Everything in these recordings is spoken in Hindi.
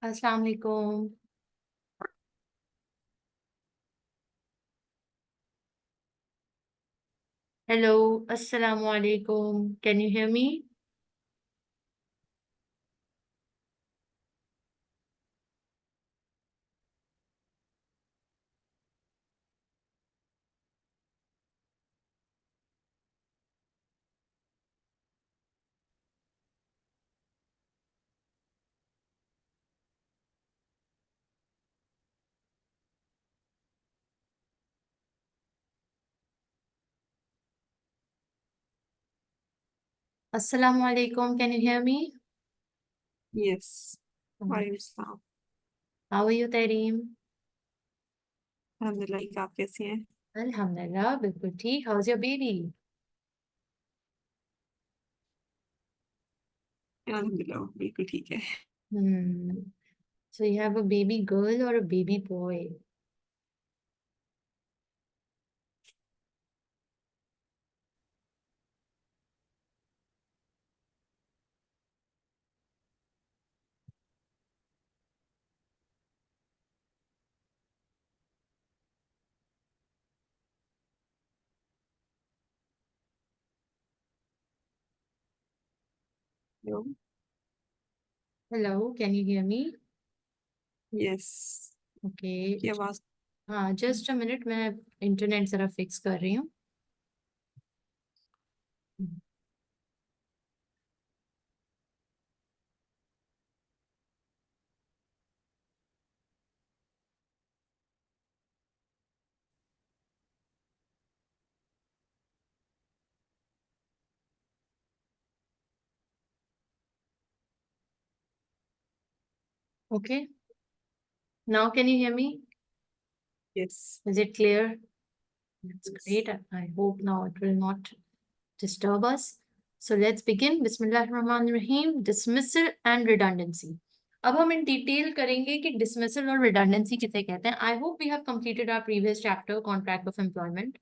Assalamu alaikum. Hello, Assalamu alaikum. Can you hear me? Assalamu alaikum. Can you hear me? Yes. वालेकुम सलाम। How are you, Tareem? अल्हम्दुलिल्लाह, आप कैसी हैं? Alhamdulillah, bilkul theek. How's your baby? अल्हम्दुलिल्लाह बिल्कुल ठीक है। So you have a baby girl or a baby boy? Hello. Hello, can you hear me? Yes. Okay. की आवाज। हाँ, just a minute. मैं इंटरनेट जरा फिक्स कर रही हूँ. Okay. Now can you hear me? Yes. Is it clear? That's Yes. great. I hope now it will not disturb us. So let's begin. Bismillahirrahmanirrahim. Dismissal and redundancy. अब हम in detail करेंगे कि dismissal और redundancy किसे कहते हैं. I hope we have completed our previous chapter, contract of employment,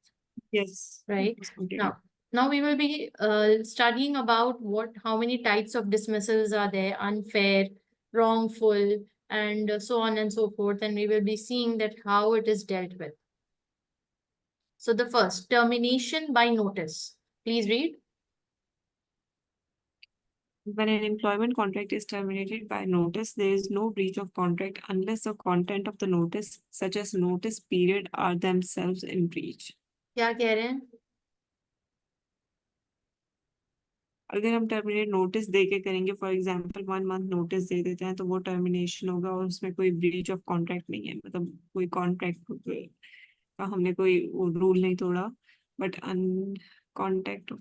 Yes. right? It's completed. Now we will be studying about how many types of dismissals are there: unfair, wrongful, and so on and so forth. And we will be seeing that how it is dealt with. So the first, termination by notice. Please read. When an employment contract is terminated by notice, there is no breach of contract unless the content of the notice, such as notice period, are themselves in breach. क्या कह रहे हैं? अगर हम टर्मिनेट नोटिस दे के करेंगे, फॉर एग्जांपल 1 मंथ नोटिस दे देते हैं, तो वो टर्मिनेशन होगा और उसमें कोई ब्रीच ऑफ कॉन्ट्रैक्ट नहीं है, मतलब कोई कॉन्ट्रैक्ट का हमने कोई रूल नहीं तोड़ा, बट अन कॉन्ट्रैक्ट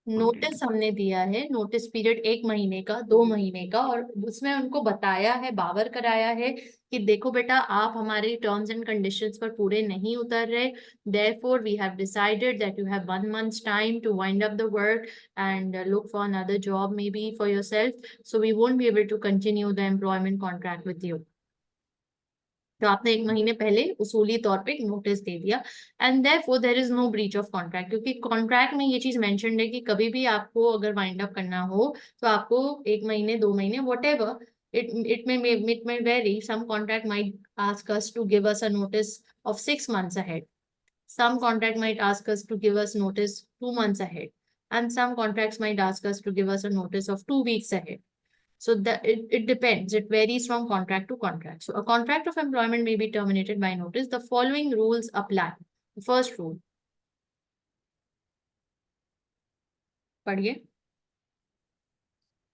नोटिस हमने दिया है, नोटिस पीरियड 1 महीने का, 2 महीने का, और उसमें उनको बताया है, बावर कराया है कि देखो बेटा, आप हमारे टर्म्स एंड कंडीशंस पर पूरे नहीं उतर रहे, therefore we have decided that you have 1 month's time to wind up the work and look for another job maybe for yourself, so we won't be able to continue the employment contract with you. तो आपने 1 महीने पहले उसूली तौर पे नोटिस दे दिया, and therefore there is no breach of contract, क्योंकि कॉन्ट्रैक्ट में ये चीज मेंशन्ड है कि कभी भी आपको अगर वाइंड अप करना हो तो आपको 1 महीने, 2 महीने, whatever it may vary. Some contract might ask us to give us a notice of 6 months ahead. Some contract might ask us to give us notice 2 months ahead, and some contracts might ask us to give us a notice of 2 weeks ahead. So that it depends. It varies from contract to contract. So a contract of employment may be terminated by notice. The following rules apply. The first rule. पढ़िए.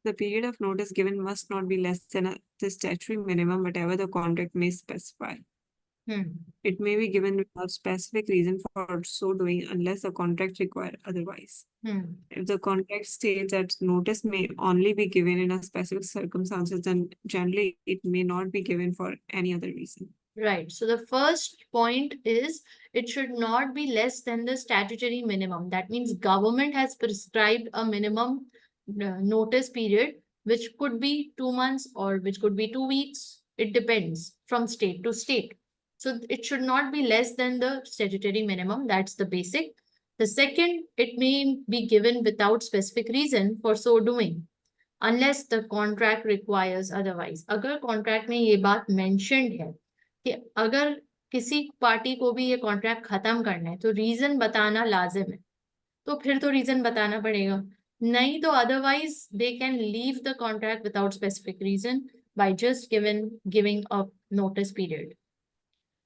The period of notice given must not be less than the statutory minimum, whatever the contract may specify. It may be given without specific reason for so doing unless the contract require otherwise. If the contract states that notice may only be given in a specific circumstances, then generally it may not be given for any other reason. Right. So the first point is it should not be less than the statutory minimum. That means government has prescribed a minimum notice period, which could be 2 months or which could be 2 weeks. It depends from state to state. So it should not be less than the statutory minimum. That's the basic. The second, it may be given without specific reason for so doing. unless the contract requires otherwise. अगर कॉन्ट्रैक्ट में ये बात मेंशन्ड है कि अगर किसी पार्टी को भी ये कॉन्ट्रैक्ट खत्म करना है तो रीजन बताना लाजिम है, तो फिर तो रीजन बताना पड़ेगा, नहीं तो otherwise they can leave the contract without specific reason by just giving a notice period.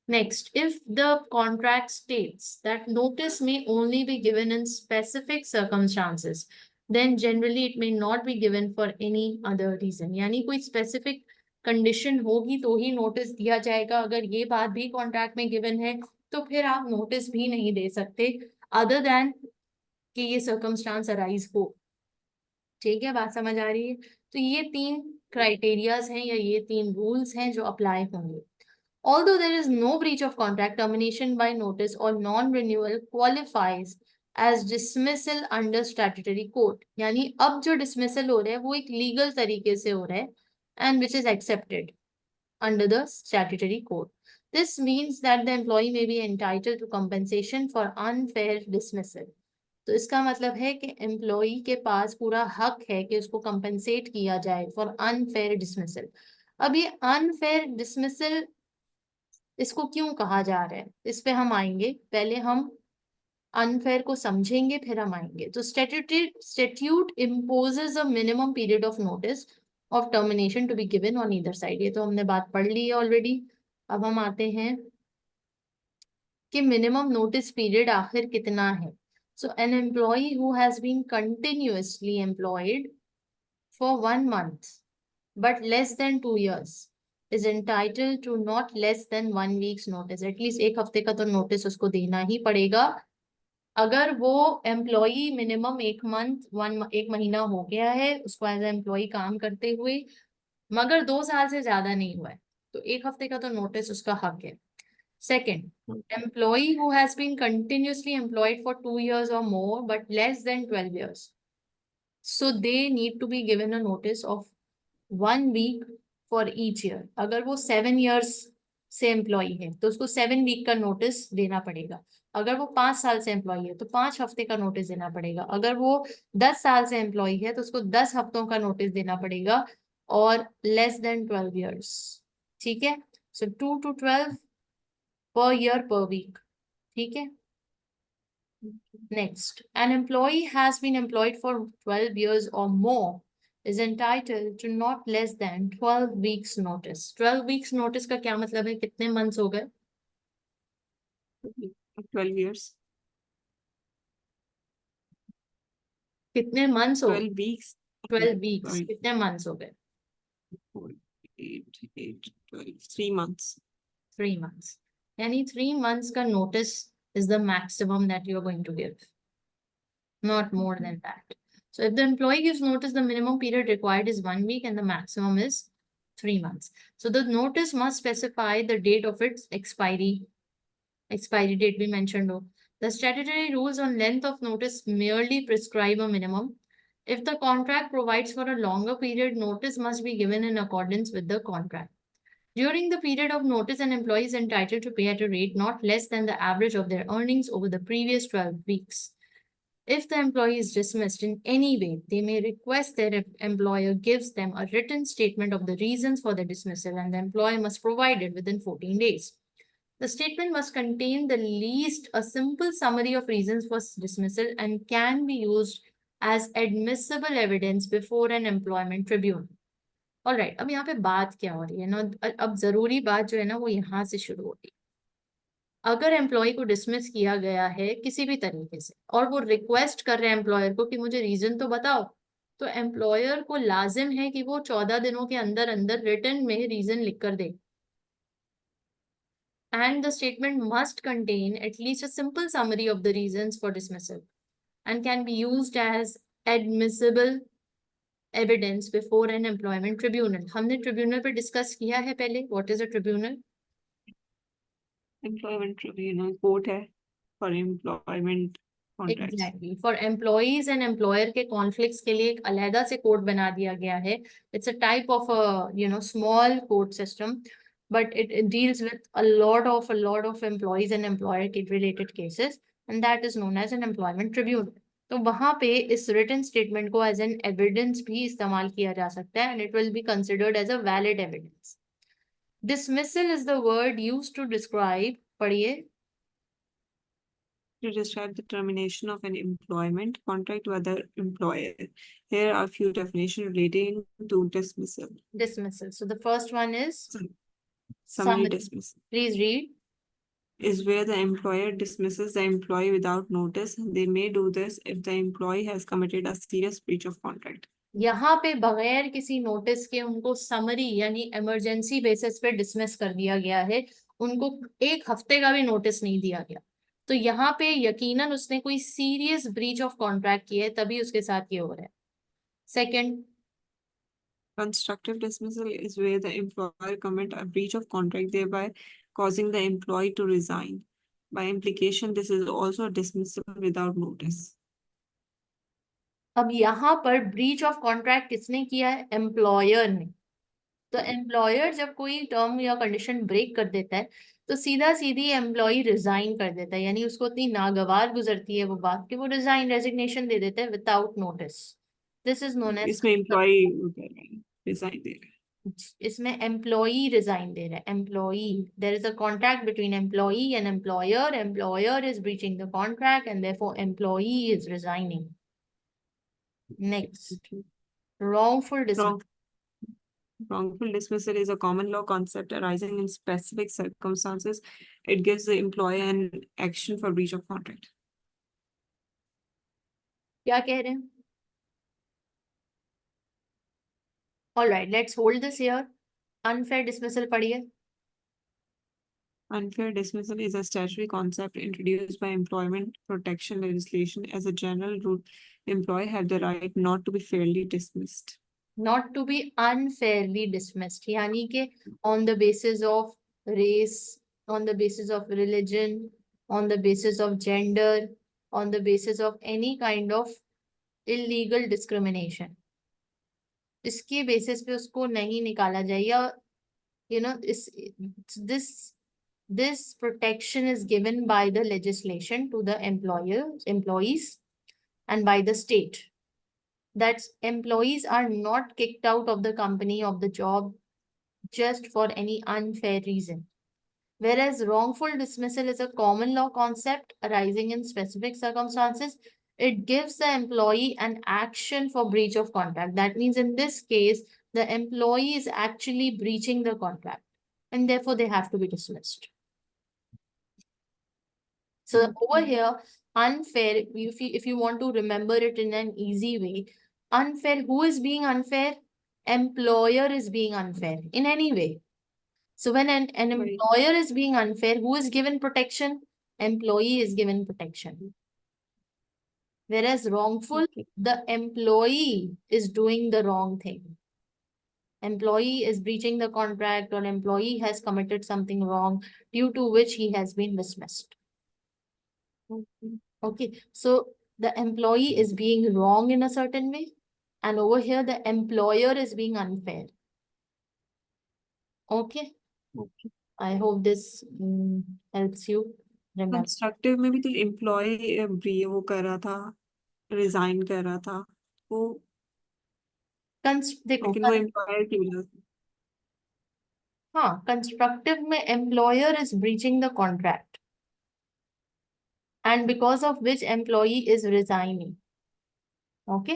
Next, if the contract states that notice may only be given in specific circumstances, then generally it may not be given for any other reason. यानी कोई specific condition होगी तो ही notice दिया जाएगा. अगर ये बात भी contract में given है तो फिर आप notice भी नहीं दे सकते other than कि ये circumstance arise हो. ठीक है, बात समझ आ रही है? तो ये 3 क्राइटेरियाज हैं या ये 3 रूल्स हैं जो अप्लाई होंगे. Although there is no breach of contract, termination by notice or non-renewal qualifies as dismissal under statutory court. यानी अब जो dismissal हो रहा है वो एक legal तरीके से हो रहा है and which is accepted under the statutory court. This means that the employee may be entitled to compensation for unfair dismissal. तो इसका मतलब है कि एम्प्लॉई के पास पूरा हक है कि उसको कंपेंसेट किया जाए फॉर अनफेयर डिसमिसल. अब ये अनफेयर डिसमिसल इसको क्यों कहा जा रहा है इस पे हम आएंगे, पहले हम अनफेयर को समझेंगे फिर हम आएंगे. तो statute imposes a minimum period of notice of termination to be given on either side. ये तो हमने बात पढ़ ली है ऑलरेडी. अब हम आते हैं कि मिनिमम नोटिस पीरियड आखिर कितना है. So an employee who has been continuously employed for 1 month but less than 2 years is entitled to not less than 1 week's notice. At least एक हफ्ते का तो नोटिस उसको देना ही पड़ेगा. अगर वो एम्प्लॉई मिनिमम एक महीना हो गया है उसको एज एम्प्लॉई काम करते हुए मगर 2 साल से ज्यादा नहीं हुआ है तो एक हफ्ते का तो नोटिस उसका हक है. Second, employee who has been continuously employed for 2 years or more but less than 12 years. So they need to be given a notice of 1 week for each year. अगर वो 7 years से employee है तो उसको 7 week का notice देना पड़ेगा. अगर वो 5 साल से employee है तो 5 हफ्ते का notice देना पड़ेगा. अगर वो 10 साल से employee है तो उसको 10 हफ्तों का notice देना पड़ेगा और less than 12 years. ठीक है, so 2 to 12 per year per week. ठीक है. Next, an employee has been employed for 12 years or more is entitled to not less than 12 weeks notice. 12 weeks notice का क्या मतलब है, कितने months हो गए? 12 years. कितने months हो? 12 weeks. 12 weeks. Sorry. कितने months हो गए? 8, 12, 3 months. 3 months. यानी 3 months का notice is the maximum that you are going to give. Not more than that. So if the employee gives notice, the minimum period required is 1 week and the maximum is 3 months. So the notice must specify the date of its expiry date we mentioned. The statutory rules on length of notice merely prescribe a minimum. If the contract provides for a longer period, notice must be given in accordance with the contract. During the period of notice, an employee is entitled to pay at a rate not less than the average of their earnings over the previous 12 weeks. If the employee is dismissed in any way, they may request their employer gives them a written statement of the reasons for the dismissal and the employer must provide it within 14 days. The statement must contain the least a simple summary of reasons for dismissal and can be used as admissible evidence before an employment tribunal. All right, अब यहाँ पे बात क्या हो रही है ना, अब जरूरी बात जो है ना वो यहाँ से शुरू होती है. अगर एम्प्लॉय को डिसमिस किया गया है किसी भी तरीके से और वो रिक्वेस्ट कर रहे हैं एम्प्लॉयर को कि मुझे रीजन तो बताओ, तो एम्प्लॉयर को लाजिम है कि वो 14 दिनों के अंदर अंदर रिटन में रीजन लिख कर दे. And the statement must contain at least a simple summary of the reasons for dismissal and can be used as admissible evidence before an employment tribunal. हमने ट्रिब्यूनल पे डिस्कस किया है पहले. What is a tribunal? Employment tribunal court है for employment contracts. Exactly. For employees and employer के conflicts के लिए एक अलहदा से कोर्ट बना दिया गया है. It's a type of a small court system, but it deals with a lot of employees and employer related cases, and that is known as an employment tribunal. तो वहां पे इस रिटन स्टेटमेंट को एज एन एविडेंस भी इस्तेमाल किया जा सकता है, and it will be considered as a valid evidence. Dismissal is the word use to describe, पढ़िए. To describe the termination of an employment contract with other employer. Here are few definitions relating to dismissal. Dismissal. So the first one is Summary summary. dismissal Please read. is where the employer dismisses the employee without notice. They may do this if the employee has committed a serious breach of contract. यहाँ पे बगैर किसी नोटिस के उनको समरी यानी इमरजेंसी बेसिस पे डिसमिस कर दिया गया है. उनको एक हफ्ते का भी नोटिस नहीं दिया गया. तो यहाँ पे यकीनन उसने कोई सीरियस ब्रीच ऑफ कॉन्ट्रैक्ट किया है, तभी उसके साथ ये हो रहा है. Second. Constructive dismissal is where the employer commit a breach of contract, thereby causing the employee to resign. By implication, this is also a dismissal without notice. अब यहाँ पर ब्रीच ऑफ कॉन्ट्रैक्ट किसने किया है? एम्प्लॉयर ने. तो एम्प्लॉयर जब कोई टर्म या कंडीशन ब्रेक कर देता है तो सीधा सीधी एम्प्लॉय रिजाइन कर देता है, यानी उसको इतनी नागवार गुजरती है वो बात कि वो रिजाइन रेजिग्नेशन दे देता है without notice. This is known as. इसमें एम्प्लॉय रिजाइन दे रहा है. इसमें एम्प्लॉई रिजाइन दे रहा है. Employee, there is a contract between employee and employer. Employer is breaching the contract and therefore employee is resigning. Next. wrongful dismissal. Wrong, wrongful dismissal is a common law concept arising in specific circumstances. It gives the employer an action for breach of contract. क्या कह रहे हैं? All right, let's hold this here. Unfair dismissal पढ़िए. Unfair dismissal is a statutory concept introduced by employment protection legislation. As a general rule, employees have the right not to be fairly dismissed. Not to be unfairly dismissed, यानी कि on the basis of race, on the basis of religion, on the basis of gender, on the basis of any kind of illegal discrimination, इसके बेसिस पे उसको नहीं निकाला जाए. या you know this this protection is given by the legislation to the employees and by the state, that employees are not kicked out of the company, of the job, just for any unfair reason. Whereas wrongful dismissal is a common law concept arising in specific circumstances, it gives the employee an action for breach of contract. That means in this case, the employee is actually breaching the contract and therefore they have to be dismissed. So over here, unfair, if you want to remember it in an easy way, unfair, who is being unfair? Employer is being unfair in any way. So when an Right. employer is being unfair, who is given protection? Employee is given protection. Whereas wrongful, Okay. the employee is doing the wrong thing. Employee is breaching the contract or employee has committed something wrong due to which he has been dismissed. Okay, so the employee is being wrong in a certain way, and over here the employer is being unfair. Okay, Okay. I hope this helps you remember. Constructive में भी तो एम्प्लॉय वो कर रहा था, रिजाइन कर रहा था वो, देखो, लेकिन वो एम्प्लॉयर की वजह से. हाँ, कंस्ट्रक्टिव में employer is breaching the contract and because of which employee is resigning. Okay,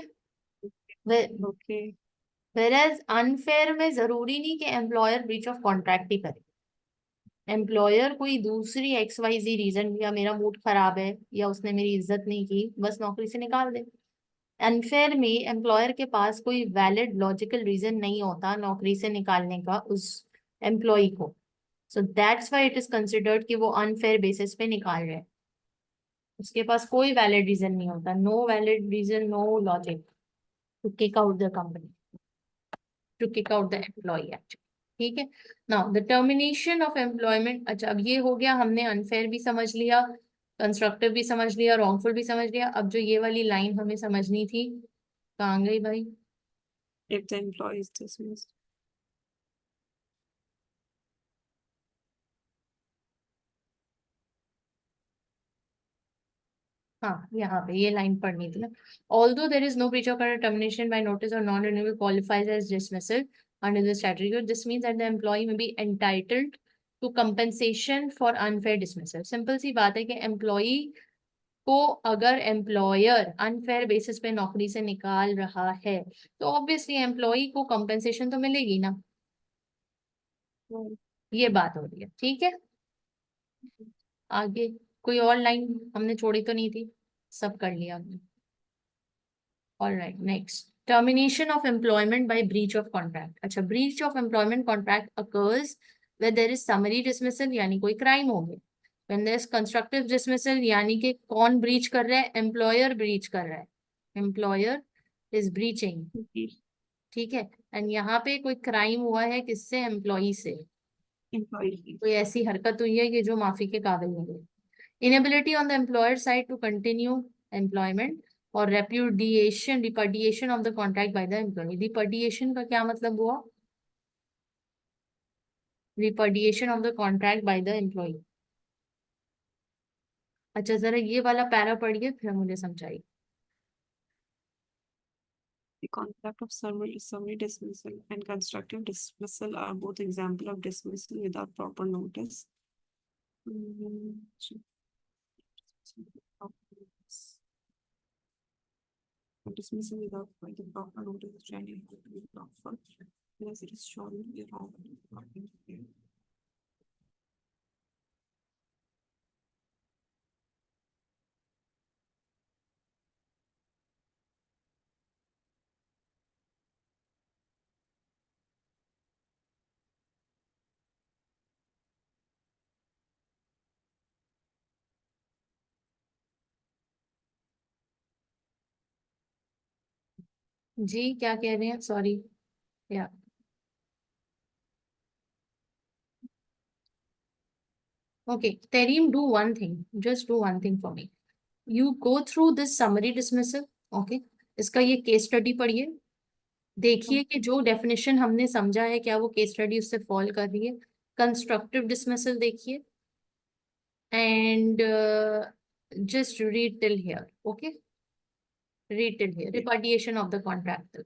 okay. whereas unfair में जरूरी नहीं कि एम्प्लॉयर ब्रीच ऑफ कॉन्ट्रैक्ट ही करे. एम्प्लॉयर कोई दूसरी XYZ रीजन, या मेरा मूड खराब है या उसने मेरी इज्जत नहीं की, बस नौकरी से निकाल दे. अनफेयर में एम्प्लॉयर के पास कोई वैलिड लॉजिकल रीजन नहीं होता नौकरी से निकालने का उस एम्प्लॉय को. सो that's why it is considered कि वो अनफेयर बेसिस पे निकाल रहे हैं. उसके पास कोई वैलिड रीजन नहीं होता. No valid reason, no logic to kick out the company, to kick out the employee actually. ठीक है. Now the termination of employment. अच्छा, अब ये हो गया, हमने अनफेयर भी समझ लिया, कंस्ट्रक्टिव भी समझ लिया, रॉन्गफुल भी समझ लिया. अब जो ये वाली लाइन हमें समझनी थी, कहाँ गई भाई? If the employee is dismissed. हाँ, यहाँ पे ये लाइन पढ़नी थी ना. Although there is no breach of termination by notice और non renewal qualifies as dismissal under this category. This means that the employee may be entitled to compensation for unfair dismissal. Simple सी बात है कि एम्प्लॉई को अगर एम्प्लॉयर अनफेयर बेसिस पे नौकरी से निकाल रहा है तो ऑब्वियसली एम्प्लॉई को कंपेंसेशन तो मिलेगी ना. ये बात हो रही है. ठीक है. आगे कोई और लाइन हमने छोड़ी तो नहीं थी. सब कर लिया हमने. All right, next. Termination of employment by breach of contract. अच्छा, breach of employment contract occurs where there is summary dismissal यानी कोई crime हो गया. When there is constructive dismissal यानी कि कौन breach कर रहा है? Employer breach कर रहा है. Employer is breaching. ठीक है. एंड यहाँ पे कोई क्राइम हुआ है किससे? एम्प्लॉई से. एम्प्लॉय कोई ऐसी हरकत हुई है कि जो माफी के काबिल हो गई. Inability on the employer side to continue employment or repudiation of the contract by the employee. Repudiation का क्या मतलब हुआ? Repudiation of the contract by the employee. अच्छा, जरा ये वाला पैरा पढ़िए फिर मुझे समझाइए. The concept of summary dismissal and constructive dismissal are both example of dismissal without proper notice. Mm, dismissal without the proper notice is generally to be proper unless it is shown to be wrong. जी क्या कह रहे हैं? सॉरी. या ओके, तेरीम, do one thing, just do one thing for me. You go through this summary dismissal. Okay. इसका ये केस स्टडी पढ़िए. देखिए कि जो डेफिनेशन हमने समझा है क्या वो केस स्टडी उससे फॉल कर रही है. कंस्ट्रक्टिव डिसमिसल देखिए. And just read till here. Okay, read till here. Okay. Repudiation of the contract.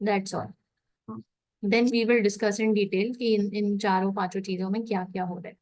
That's all. Then we will discuss in detail कि इन चारों पांचों चीजों में क्या क्या हो रहा है.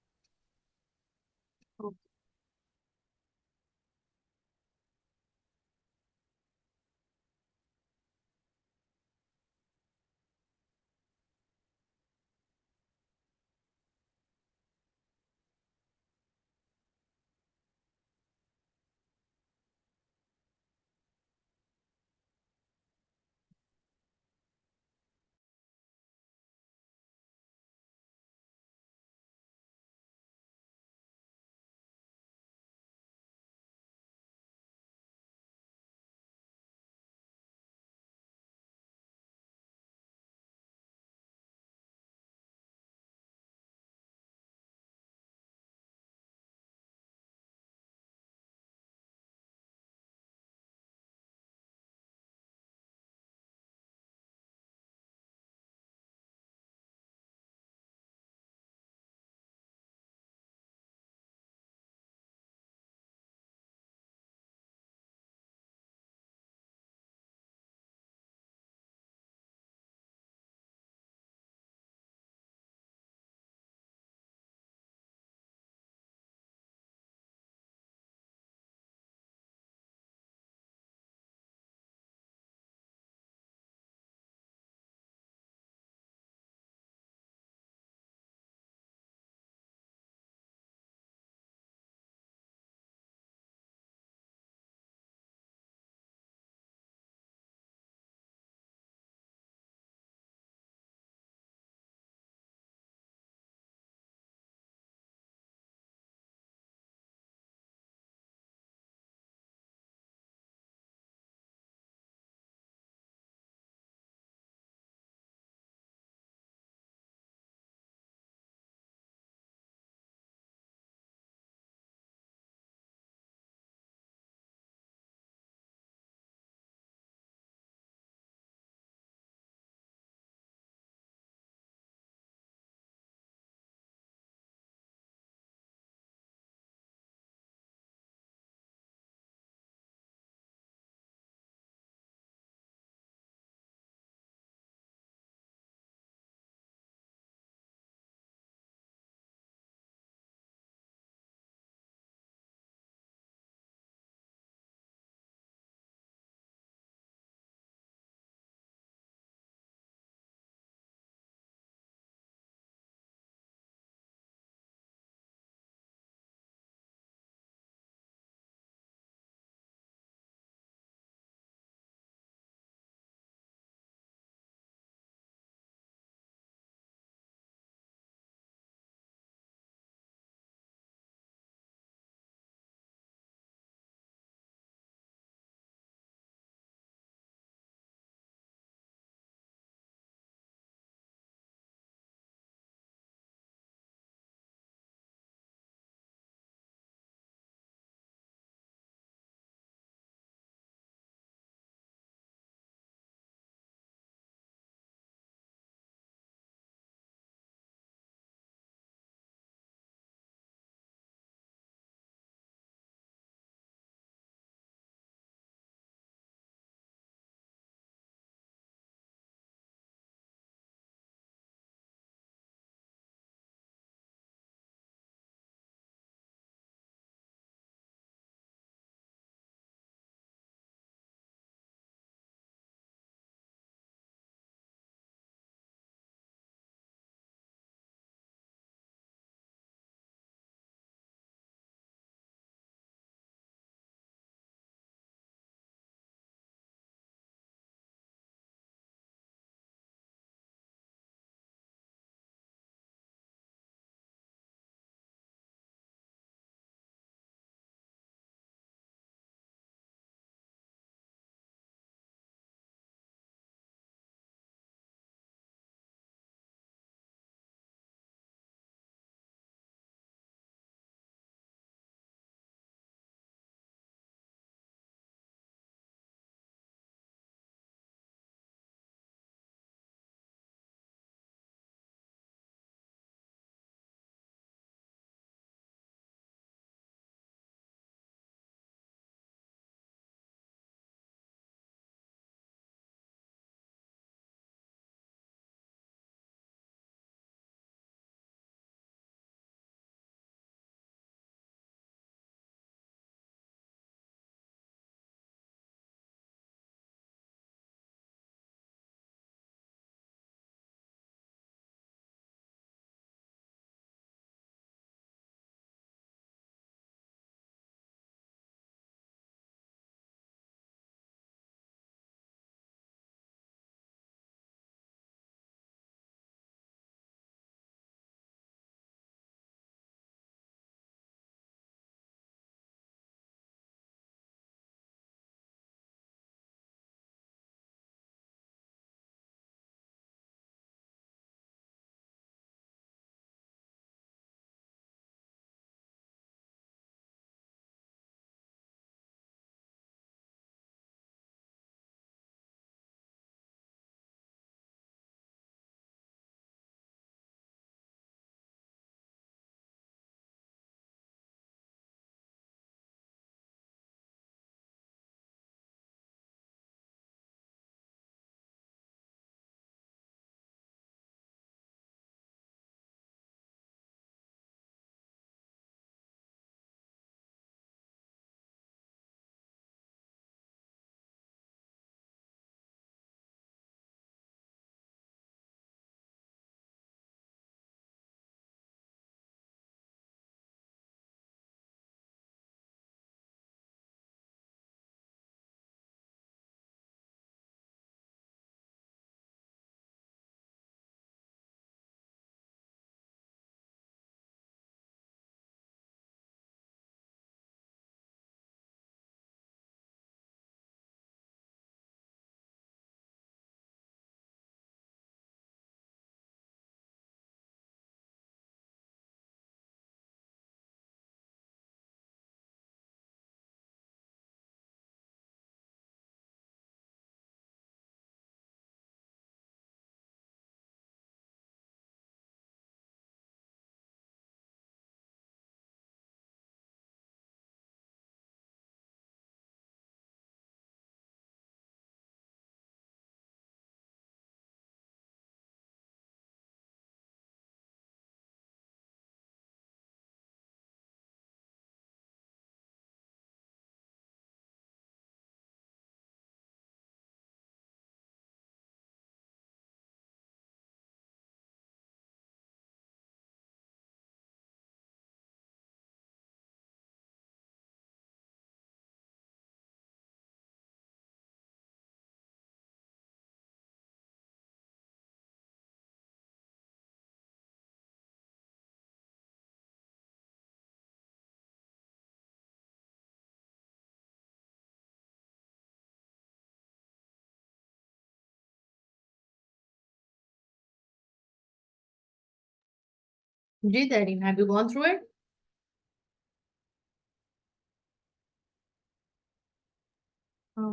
जी Tareen, have you gone through it?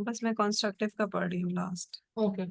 बस मैं कंस्ट्रक्टिव का पढ़ रही हूँ last. Okay.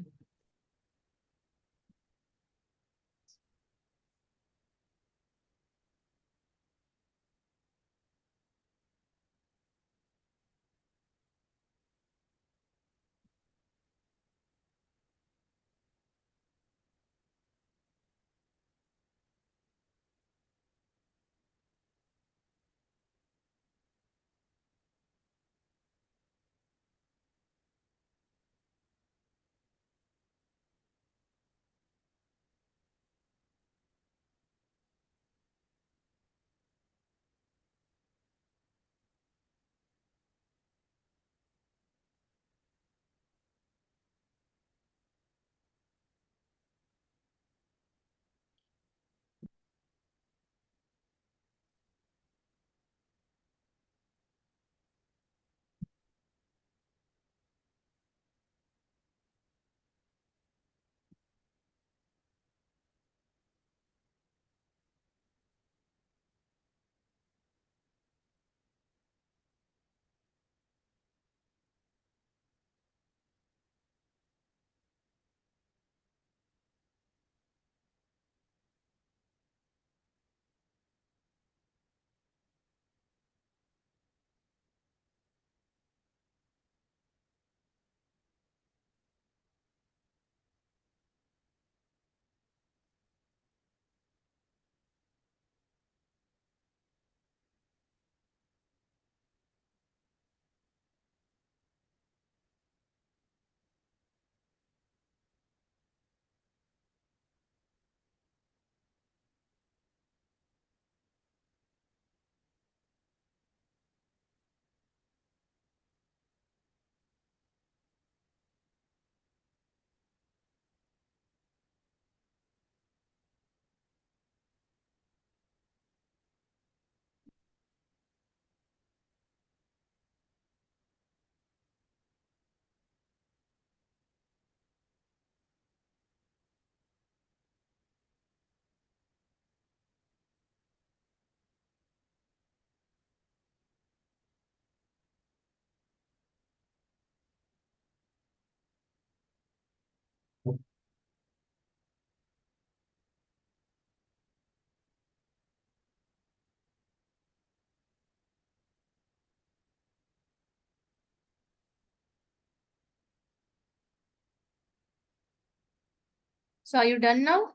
So are you done now?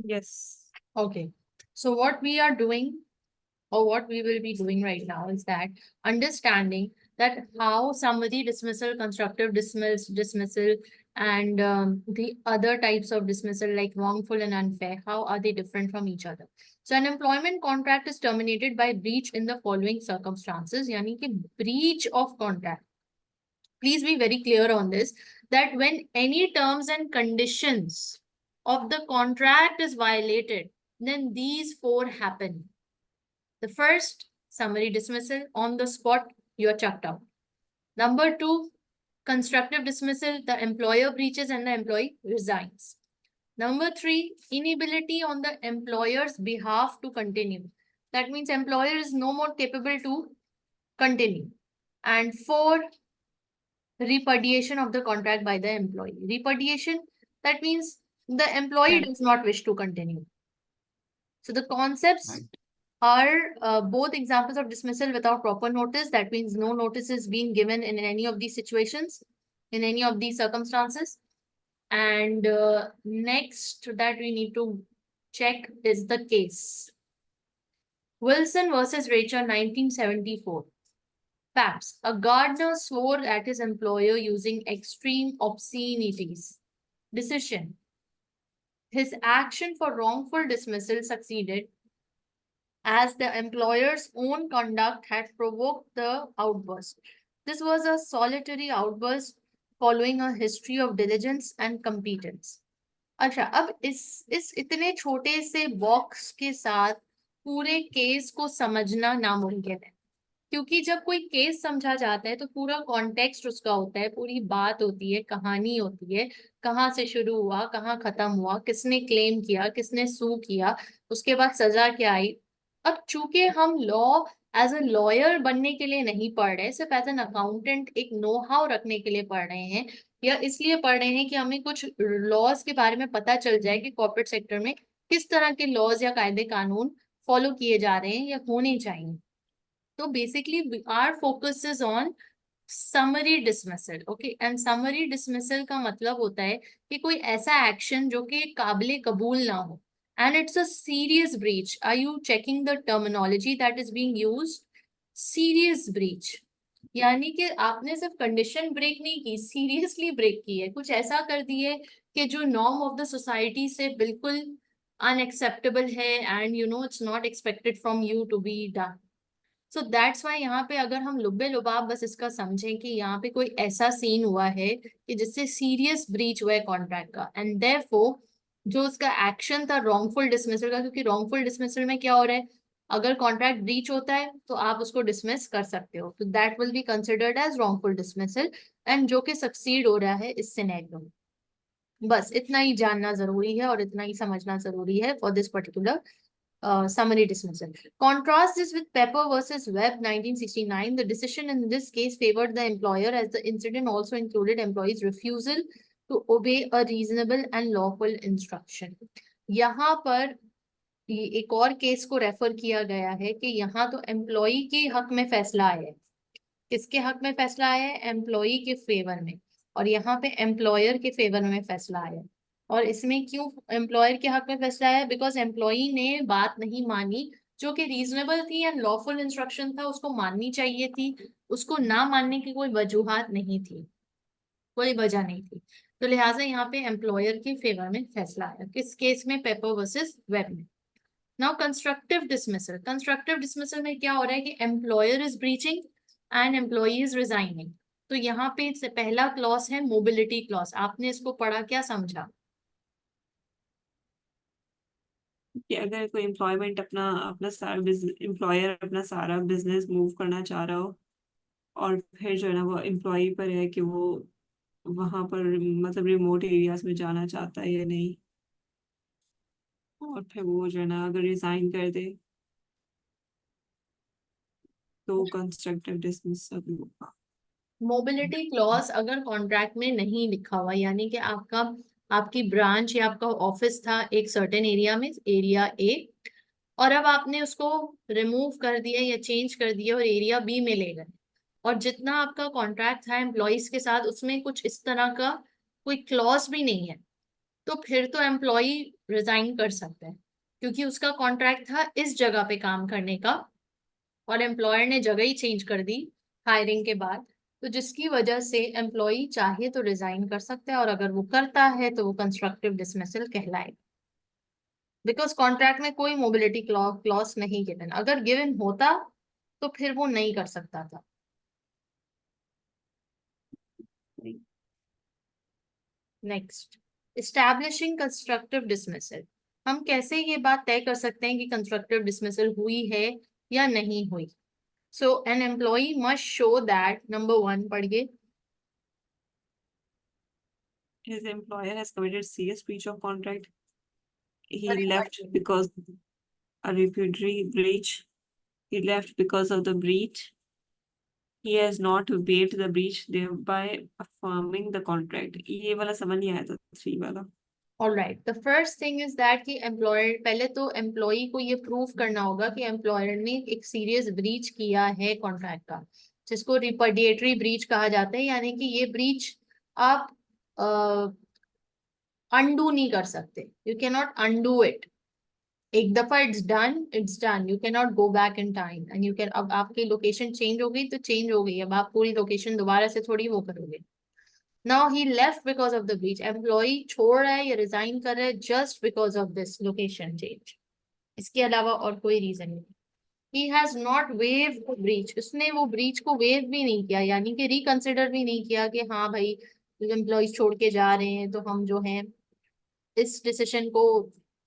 Yes. Okay. So what we are doing, or what we will be doing right now, is that understanding that how summary dismissal, constructive dismissal, and the other types of dismissal like wrongful and unfair, how are they different from each other? So an employment contract is terminated by breach in the following circumstances, yani ki breach of contract. Please be very clear on this, that when any terms and conditions of the contract is violated, then these four happen. The first, summary dismissal, on the spot, you are chucked out. Number two, constructive dismissal, the employer breaches and the employee resigns. Number three, inability on the employer's behalf to continue. That means employer is no more capable to continue. And four, repudiation of the contract by the employee. Repudiation, that means the employee does not wish to continue. So the concepts are both examples of dismissal without proper notice. That means no notice is being given in any of these situations, in any of these circumstances. And next that we need to check is the case. Wilson versus Rachel, 1974. Facts. A gardener swore at his employer using extreme obscenities. Decision. His action for wrongful dismissal succeeded as the employer's own conduct had provoked the outburst. This was a solitary outburst following a history of diligence and competence. अच्छा, अब इस इतने छोटे से बॉक्स के साथ पूरे केस को समझना नामुमकिन है. क्योंकि जब कोई केस समझा जाता है तो पूरा कॉन्टेक्स्ट उसका होता है, पूरी बात होती है, कहानी होती है, कहाँ से शुरू हुआ, कहाँ खत्म हुआ, किसने क्लेम किया, किसने सू किया, उसके बाद सजा क्या आई। अब चूंकि हम लॉ एज अ लॉयर बनने के लिए नहीं पढ़ रहे, सिर्फ एज एन अकाउंटेंट एक नो हाउ रखने के लिए पढ़ रहे हैं, या इसलिए पढ़ रहे हैं कि हमें कुछ लॉज के बारे में पता चल जाए कि कॉर्पोरेट सेक्टर में किस तरह के लॉज या कायदे कानून फॉलो किए जा रहे हैं या होने चाहिए। तो basically our focus is on summary dismissal. Okay, and summary dismissal का मतलब होता है कि कोई ऐसा एक्शन जो कि काबिले कबूल ना हो, and it's a serious breach. Are you checking the terminology that is being used? Serious breach यानी कि आपने सिर्फ कंडीशन ब्रेक नहीं की, सीरियसली ब्रेक की है, कुछ ऐसा कर दिए कि जो नॉर्म ऑफ द सोसाइटी से बिल्कुल अनएक्सेप्टेबल है, and you know it's not expected from you to be done. So that's why यहाँ पे अगर हम लुब्बे लुबाब बस इसका समझें कि यहाँ पे कोई ऐसा सीन हुआ है कि जिससे सीरियस ब्रीच हुआ है कॉन्ट्रैक्ट का, एंड देयरफॉर जो उसका एक्शन था रॉन्गफुल डिसमिसल का, क्योंकि रॉन्गफुल डिसमिसल में क्या हो रहा है, अगर कॉन्ट्रैक्ट ब्रीच होता है तो आप उसको डिसमिस कर सकते हो, तो that will be considered as wrongful dismissal, and जो कि सक्सीड हो रहा है इस सिनेरियो में। बस इतना ही जानना जरूरी है और इतना ही समझना जरूरी है for this particular summary dismissal. Contrast this with Pepper versus Webb 1969. The decision in this case favored the employer as the incident also included employees' refusal to obey a reasonable and lawful instruction. यहाँ पर ये एक और केस को रेफर किया गया है कि यहाँ तो एम्प्लॉय के हक में फैसला आया है। किसके हक में फैसला आया है? एम्प्लॉय के फेवर में। और यहाँ पे एम्प्लॉयर के फेवर में फैसला आया है। और इसमें क्यों एम्प्लॉयर के हक में फैसला आया? बिकॉज एम्प्लॉय ने बात नहीं मानी जो कि रीजनेबल थी एंड लॉफुल इंस्ट्रक्शन था, उसको माननी चाहिए थी, उसको ना मानने की कोई वजूहात नहीं थी, कोई वजह नहीं थी। तो लिहाजा यहाँ पे एम्प्लॉयर के फेवर में फैसला आया। किस केस में? पेपर वर्सेस वेब में। Now constructive dismissal. Constructive dismissal में क्या हो रहा है कि employer is breaching and employee is resigning. तो यहाँ पे से पहला क्लॉज है मोबिलिटी क्लॉज। आपने इसको पढ़ा, क्या समझा? कि अगर कोई एम्प्लॉयमेंट अपना अपना सारा एम्प्लॉयर अपना सारा बिजनेस मूव करना चाह रहा हो, और फिर जो है ना वो एम्प्लॉय पर है कि वो वहां पर मतलब रिमोट एरियाज में जाना चाहता है या नहीं, और फिर वो जो है ना अगर रिजाइन कर दे तो कंस्ट्रक्टिव डिसमिसल होगा। मोबिलिटी क्लॉज अगर कॉन्ट्रैक्ट में नहीं लिखा हुआ, यानी कि आपका आपकी ब्रांच या आपका ऑफिस था एक सर्टेन एरिया में, एरिया ए, और अब आपने उसको रिमूव कर दिया या चेंज कर दिया और एरिया बी में ले गए, और जितना आपका कॉन्ट्रैक्ट था एम्प्लॉयज के साथ उसमें कुछ इस तरह का कोई क्लॉज भी नहीं है, तो फिर तो एम्प्लॉय रिजाइन कर सकता है, क्योंकि उसका कॉन्ट्रैक्ट था इस जगह पे काम करने का और एम्प्लॉयर ने जगह ही चेंज कर दी हायरिंग के बाद, तो जिसकी वजह से एम्प्लॉय चाहे तो रिजाइन कर सकता है, और अगर वो करता है तो वो कंस्ट्रक्टिव डिसमिसल कहलाएगा। बिकॉज कॉन्ट्रैक्ट में कोई मोबिलिटी क्लॉज नहीं गिवन, अगर गिवन होता तो फिर वो नहीं कर सकता था। Next, establishing constructive dismissal. हम कैसे ये बात तय कर सकते हैं कि कंस्ट्रक्टिव डिसमिसल हुई है या नहीं हुई? So an employee must show that, number one पढ़िए। His employer has committed serious breach of contract. He पढ़िए left पढ़िए। because a repudiatory breach. He left because of the breach. He has not waived the breach, thereby affirming the contract. ये वाला समझ नहीं आया था, थ्री वाला। Alright, the first thing is that कि एम्प्लॉयर, पहले तो एम्प्लॉय को ये प्रूव करना होगा कि एम्प्लॉयर ने एक सीरियस ब्रीच किया है कॉन्ट्रैक्ट का, जिसको रिपडिएटरी ब्रीच कहा जाता है, यानी कि ये ब्रीच आप अनडू नहीं कर सकते, you can not undo it. एक दफा it's done, you can not go back in time, and you can, अब आपकी लोकेशन चेंज हो गई तो चेंज हो गई, अब आप पूरी लोकेशन दोबारा से थोड़ी वो करोगे। Now he left because of the breach. Employee छोड़ रहा है या रिजाइन कर रहा है just because of this location change. इसके अलावा और कोई रीजन नहीं। He has not waived the breach. उसने वो ब्रीच को वेव भी नहीं किया, यानी कि रिकंसिडर भी नहीं किया कि हाँ भाई एम्प्लॉयज छोड़ के जा रहे हैं तो हम जो है इस डिसीजन को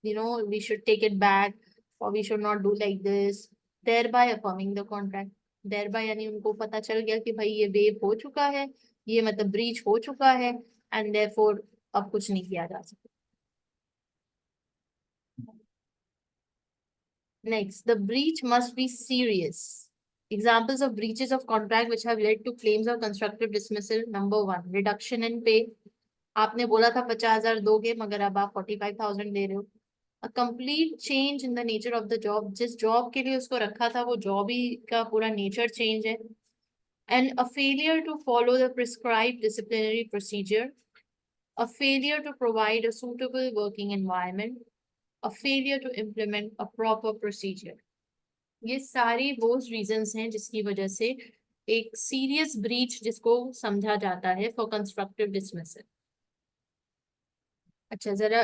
we should take it back, or we should not do like this, thereby affirming the contract. देरबा यानी उनको पता चल गया कि भाई ये वेव हो चुका है, ये मतलब ब्रीच हो चुका है, एंड देयरफॉर अब कुछ नहीं किया जा सकता। Next, the breach must be serious. Examples of breaches of contract which have led to claims of constructive dismissal. Number one, reduction in pay. आपने बोला था 50,000 दोगे मगर अब आप 45,000 दे रहे हो. A complete change in the nature of the job. जिस जॉब के लिए उसको रखा था वो जॉब ही का पूरा नेचर चेंज है. And a failure to follow the prescribed disciplinary procedure. A failure to provide a suitable working environment. A failure to implement a proper procedure. ये सारे वो रीजंस हैं जिसकी वजह से एक सीरियस ब्रीच जिसको समझा जाता है फॉर कंस्ट्रक्टिव डिसमिसल. अच्छा, जरा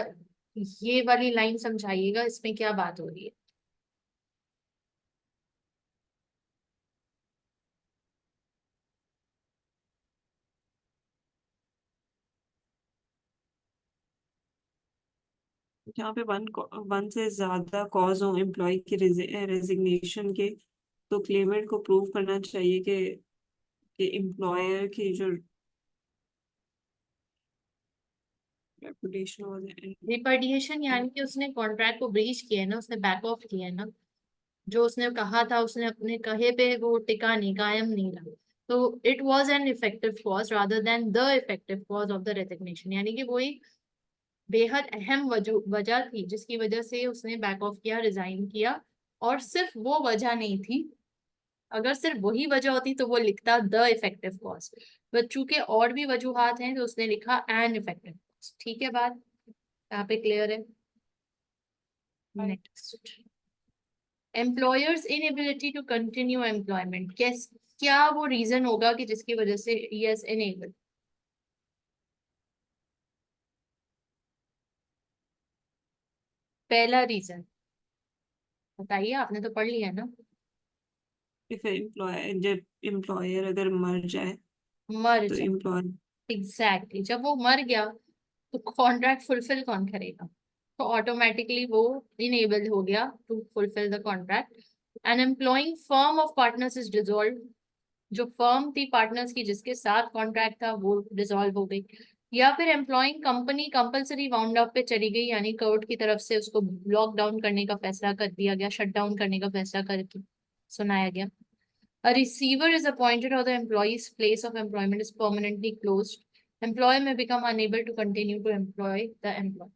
ये वाली लाइन समझाइएगा, इसमें क्या बात हो रही है. जहाँ पे वन से ज्यादा कॉज हो एम्प्लॉय की रेजिग्नेशन के, तो क्लेमेंट को प्रूव करना चाहिए कि एम्प्लॉयर की जो रेपुटेशन वाज रिपर्डिएशन यानी कि उसने कॉन्ट्रैक्ट को ब्रीच किया है ना, उसने बैक ऑफ किया है ना. जो उसने कहा था उसने अपने कहे पे वो टिका नहीं, कायम नहीं रहा. तो it was an effective cause rather than the effective cause of the resignation. यानी कि वो एक बेहद अहम वजह थी जिसकी वजह से उसने बैक ऑफ किया, रिजाइन किया. और सिर्फ वो वजह नहीं थी. अगर सिर्फ वही वजह होती तो वो लिखता द इफेक्टिव कॉज, बट चूंकि और भी वजूहात हैं तो उसने लिखा एन इफेक्टिव कॉज. ठीक है, बात यहाँ पे क्लियर है. Next, employer's inability to continue employment. क्या वो रीजन होगा कि जिसकी वजह से यस इनेबल. पहला रीजन बताइए, आपने तो पढ़ लिया ना. जब एम्प्लॉयर अगर मर जाए मर तो जाए. एम्प्लॉय एग्जैक्टली, जब वो मर गया तो कॉन्ट्रैक्ट फुलफिल कौन करेगा. तो ऑटोमेटिकली वो इनेबल हो गया to fulfil the contract. An employing firm of partners is dissolve. जो फर्म थी पार्टनर्स की जिसके साथ कॉन्ट्रैक्ट था वो डिसॉल्व हो गई. या फिर employing company compulsory wound up पे चली गई, यानी कोर्ट की तरफ से उसको लॉक डाउन करने का फैसला कर दिया गया, शट डाउन करने का फैसला कर सुनाया गया. A receiver is appointed or the employee's place of employment is permanently closed. Employer may become unable to continue to employ the employee.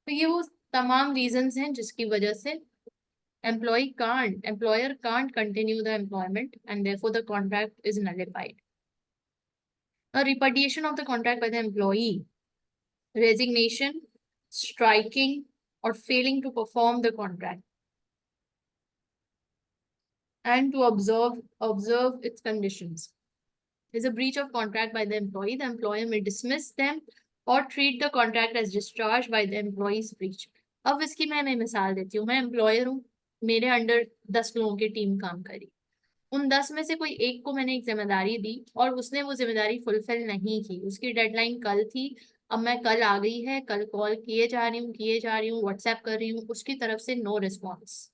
तो ये वो तमाम reasons हैं जिसकी वजह से employer can't continue the employment and therefore the contract is nullified. A repudiation of the contract by the employee, resignation, striking, or failing to perform the contract and to observe its conditions is a breach of contract by the employee. The employer may dismiss them or treat the contract as discharged by the employee's breach. अब इसकी मैं मिसाल देती हूँ. मैं एम्प्लॉयर हूँ, मेरे अंडर 10 लोगों की टीम काम करी. उन 10 में से कोई एक को मैंने एक जिम्मेदारी दी और उसने वो जिम्मेदारी फुलफिल नहीं की. उसकी डेडलाइन कल थी, अब मैं कल आ गई है, कल कॉल किए जा रही हूँ, व्हाट्सएप कर रही हूँ, उसकी तरफ से नो रिस्पॉन्स.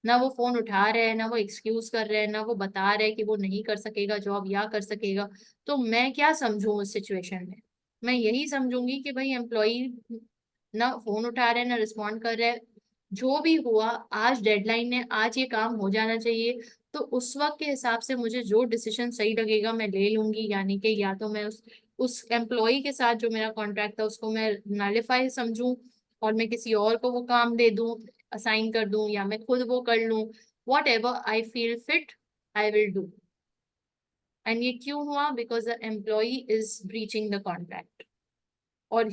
ना वो फोन उठा रहे हैं, ना वो एक्सक्यूज कर रहे हैं, ना वो बता रहे हैं कि वो नहीं कर सकेगा जॉब या कर सकेगा. तो मैं क्या समझूं उस सिचुएशन में. मैं यही समझूंगी कि भाई एम्प्लॉई ना फोन उठा रहे हैं ना रिस्पॉन्ड कर रहे हैं. जो भी हुआ, आज डेडलाइन है, आज ये काम हो जाना चाहिए. तो उस वक्त के हिसाब से मुझे जो डिसीजन सही लगेगा मैं ले लूंगी. यानी कि या तो मैं उस एम्प्लॉय के साथ जो मेरा कॉन्ट्रैक्ट था उसको मैं नलिफाई समझूं और मैं किसी और को वो काम दे दूं, असाइन कर दूं, या मैं खुद वो कर लूं. Whatever I feel fit I will do. And ये क्यों हुआ? Because the employee is breaching the contract or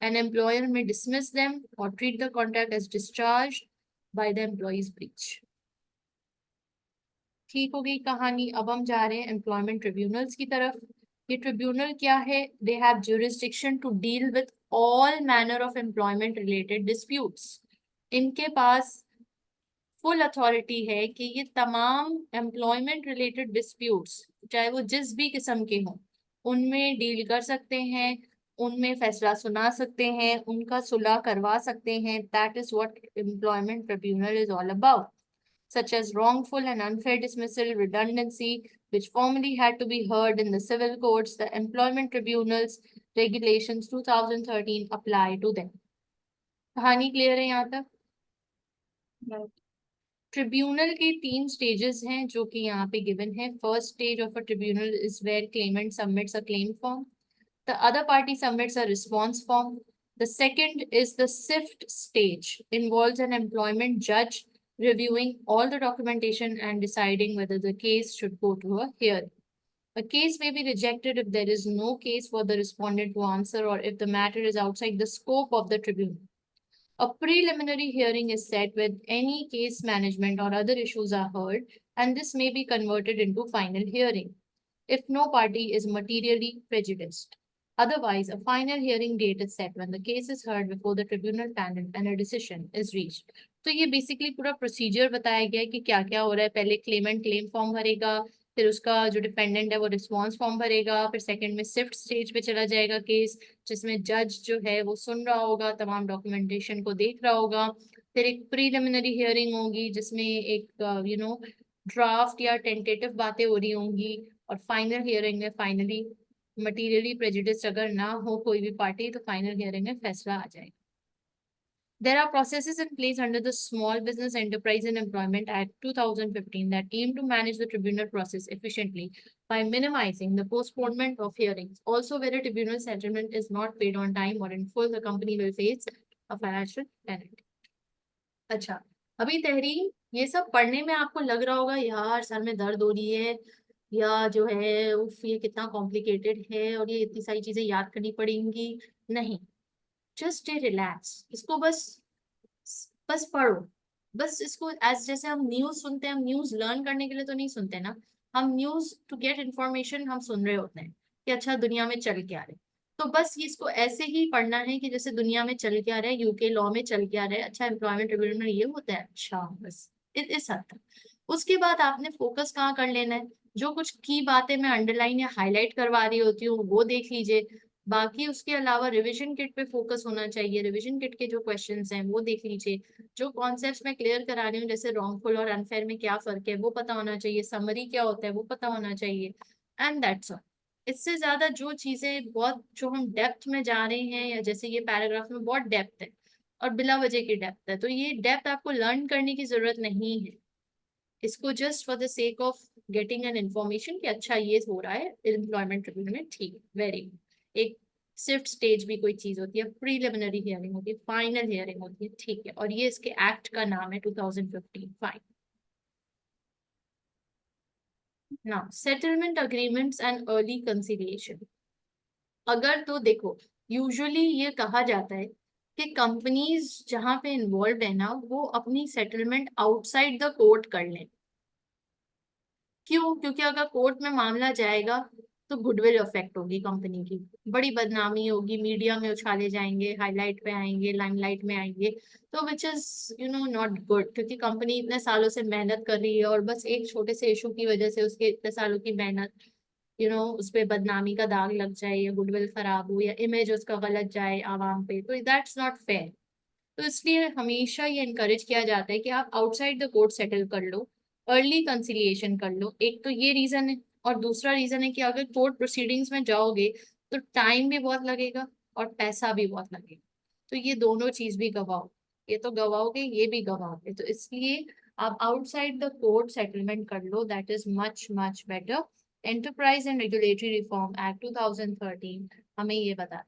an employer may dismiss them or treat the contract as discharged by the employee's breach. ठीक हो गई कहानी. अब हम जा रहे हैं एम्प्लॉयमेंट ट्रिब्यूनल्स की तरफ. ये ट्रिब्यूनल क्या है? They have jurisdiction to deal with all manner of employment related disputes. इनके पास फुल अथॉरिटी है कि ये तमाम एम्प्लॉयमेंट रिलेटेड डिस्प्यूट्स चाहे वो जिस भी किस्म के हों उनमें डील कर सकते हैं, उनमें फैसला सुना सकते हैं, उनका सुलह करवा सकते हैं. That is what employment tribunal is all about. such as wrongful and unfair dismissal, redundancy, which formerly had to be heard in the civil courts. The Employment Tribunals Regulations 2013 apply to them. कहानी क्लियर है यहाँ तक? ट्रिब्यूनल के 3 स्टेजेस हैं जो कि यहाँ पे गिवन है. First stage of a tribunal is where claimant submits a claim form. The other party submits a response form. The second is the SIFT stage, involves an employment judge reviewing all the documentation and deciding whether the case should go to a hearing. A case may be rejected if there is no case for the respondent to answer or if the matter is outside the scope of the tribunal. A preliminary hearing is set when any case management or other issues are heard, and this may be converted into final hearing if no party is materially prejudiced. Otherwise, a final hearing date is set when the case is heard before the tribunal panel and a decision is reached. तो ये बेसिकली पूरा प्रोसीजर बताया गया है कि क्या क्या हो रहा है. पहले क्लेमेंट क्लेम फॉर्म भरेगा, फिर उसका जो डिपेंडेंट है वो रिस्पॉन्स फॉर्म भरेगा, फिर सेकंड में सिफ्ट स्टेज पे चला जाएगा केस, जिसमें जज जो है वो सुन रहा होगा, तमाम डॉक्यूमेंटेशन को देख रहा होगा. फिर एक प्रीलिमिनरी हियरिंग होगी जिसमें एक ड्राफ्ट या टेंटेटिव बातें हो रही होंगी, और फाइनल हियरिंग में फाइनली मटीरियली प्रेजुडिस अगर ना हो कोई भी पार्टी तो फाइनल हियरिंग में फैसला आ जाएगा. There are processes in place under the Small Business Enterprise and Employment Act 2015 that aim to manage the tribunal process efficiently by minimizing the postponement of hearings. Also, where a tribunal settlement is not paid on time or in full, the company will face a financial penalty. अच्छा, अभी तहरीर ये सब पढ़ने में आपको लग रहा होगा यार सर में दर्द हो रही है, या जो है उफ ये कितना कॉम्प्लिकेटेड है और ये इतनी सारी चीजें याद करनी पड़ेंगी. नहीं, जस्ट स्टे रिलैक्स. इसको बस बस पढ़ो. बस इसको एज जैसे हम न्यूज सुनते हैं, हम न्यूज लर्न करने के लिए तो नहीं सुनते ना, हम न्यूज टू गेट इन्फॉर्मेशन हम सुन रहे होते हैं कि अच्छा दुनिया में चल क्या रहा है. तो बस ये इसको ऐसे ही पढ़ना है कि जैसे दुनिया में चल क्या रहा है, यूके लॉ में चल क्या रहा है, अच्छा एम्प्लॉयमेंट ट्रिब्यूनल में ये होता है, अच्छा बस इस हद तक. उसके बाद आपने फोकस कहाँ कर लेना है, जो कुछ की बातें मैं अंडरलाइन या हाईलाइट करवा रही होती हूँ वो देख लीजिए. बाकी उसके अलावा रिवीजन किट पे फोकस होना चाहिए, रिवीजन किट के जो क्वेश्चंस हैं वो देख लीजिए. जो कॉन्सेप्ट्स मैं क्लियर करा रही हूँ जैसे रॉन्गफुल और अनफेयर में क्या फर्क है वो पता होना चाहिए, समरी क्या होता है वो पता होना चाहिए, एंड दैट्स ऑल. इससे ज्यादा जो चीजें बहुत जो हम डेप्थ में जा रहे हैं, या जैसे ये पैराग्राफ में बहुत डेप्थ है और बिला वजह की डेप्थ है, तो ये डेप्थ आपको लर्न करने की जरूरत नहीं है. इसको just for the sake of getting an information कि अच्छा ये हो रहा है एम्प्लॉयमेंट ट्रिब्यूनल में, ठीक है, वेरी गुड. एक सिफ्ट स्टेज भी कोई चीज होती है, प्रीलिमिनरी हियरिंग होती है, फाइनल हियरिंग होती है, ठीक है, और ये इसके एक्ट का नाम है 2015. Fine. Now settlement agreements and early conciliation. अगर तो देखो यूजुअली ये कहा जाता है कि कंपनीज जहां पे इन्वॉल्व है ना वो अपनी सेटलमेंट आउटसाइड द कोर्ट कर लें. क्यों? क्योंकि अगर कोर्ट में मामला जाएगा तो गुडविल अफेक्ट होगी कंपनी की, बड़ी बदनामी होगी, मीडिया में उछाले जाएंगे, हाईलाइट पे आएंगे, लाइमलाइट में आएंगे, तो विच इज नॉट गुड. क्योंकि कंपनी इतने सालों से मेहनत कर रही है और बस एक छोटे से इशू की वजह से उसके इतने सालों की मेहनत उस पे बदनामी का दाग लग जाए, या गुडविल खराब हो, या इमेज उसका गलत जाए आवाम पे, तो दैट्स नॉट फेयर. तो इसलिए हमेशा ये इनकरेज किया जाता है कि आप आउटसाइड द कोर्ट सेटल कर लो, अर्ली कंसिलिएशन कर लो. एक तो ये रीजन है, और दूसरा रीजन है कि अगर कोर्ट प्रोसीडिंग्स में जाओगे तो टाइम भी बहुत लगेगा और पैसा भी बहुत लगेगा. तो ये दोनों चीज भी गवाओ, ये तो गवाओगे ये भी गवाओगे, तो इसलिए आप आउटसाइड द कोर्ट सेटलमेंट कर लो, that is much much better. Enterprise and regulatory reform act 2013 हमें ये बताता है.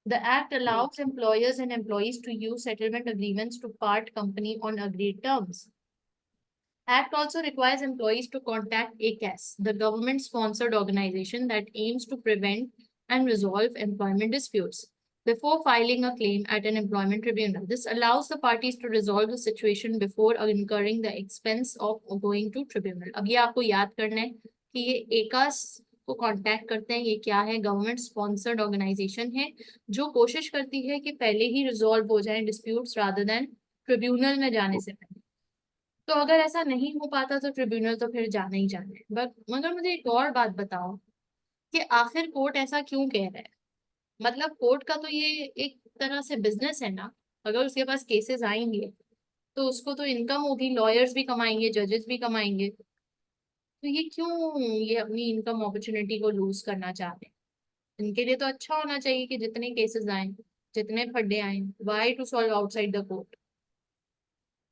The act allows employers and employees to use settlement agreements to part company on agreed terms. Act also requires employees to contact ACAS, the government-sponsored organization that aims to prevent and resolve employment disputes, before filing a claim at an employment tribunal. This allows the parties to resolve the situation before incurring the expense of going to tribunal. अब ये आपको याद करना है कि ये ACAS को कांटेक्ट करते हैं. ये क्या है? गवर्नमेंट स्पॉन्सर्ड ऑर्गेनाइजेशन है जो कोशिश करती है कि पहले ही रिजॉल्व हो जाए डिस्प्यूट्स रादर देन ट्रिब्यूनल में जाने से पहले. तो अगर ऐसा नहीं हो पाता तो ट्रिब्यूनल तो फिर जाना ही जाना है. बट मगर मुझे एक और बात बताओ कि आखिर कोर्ट ऐसा क्यों कह रहा है? मतलब कोर्ट का तो ये एक तरह से बिजनेस है ना. अगर उसके पास केसेस आएंगे तो उसको तो इनकम होगी, लॉयर्स भी कमाएंगे, जजेस भी कमाएंगे। तो ये क्यों ये अपनी इनकम अपॉर्चुनिटी को लूज करना चाहते हैं? इनके लिए तो अच्छा होना चाहिए कि जितने केसेस आए, जितने फड्डे आए, why to solve outside the court.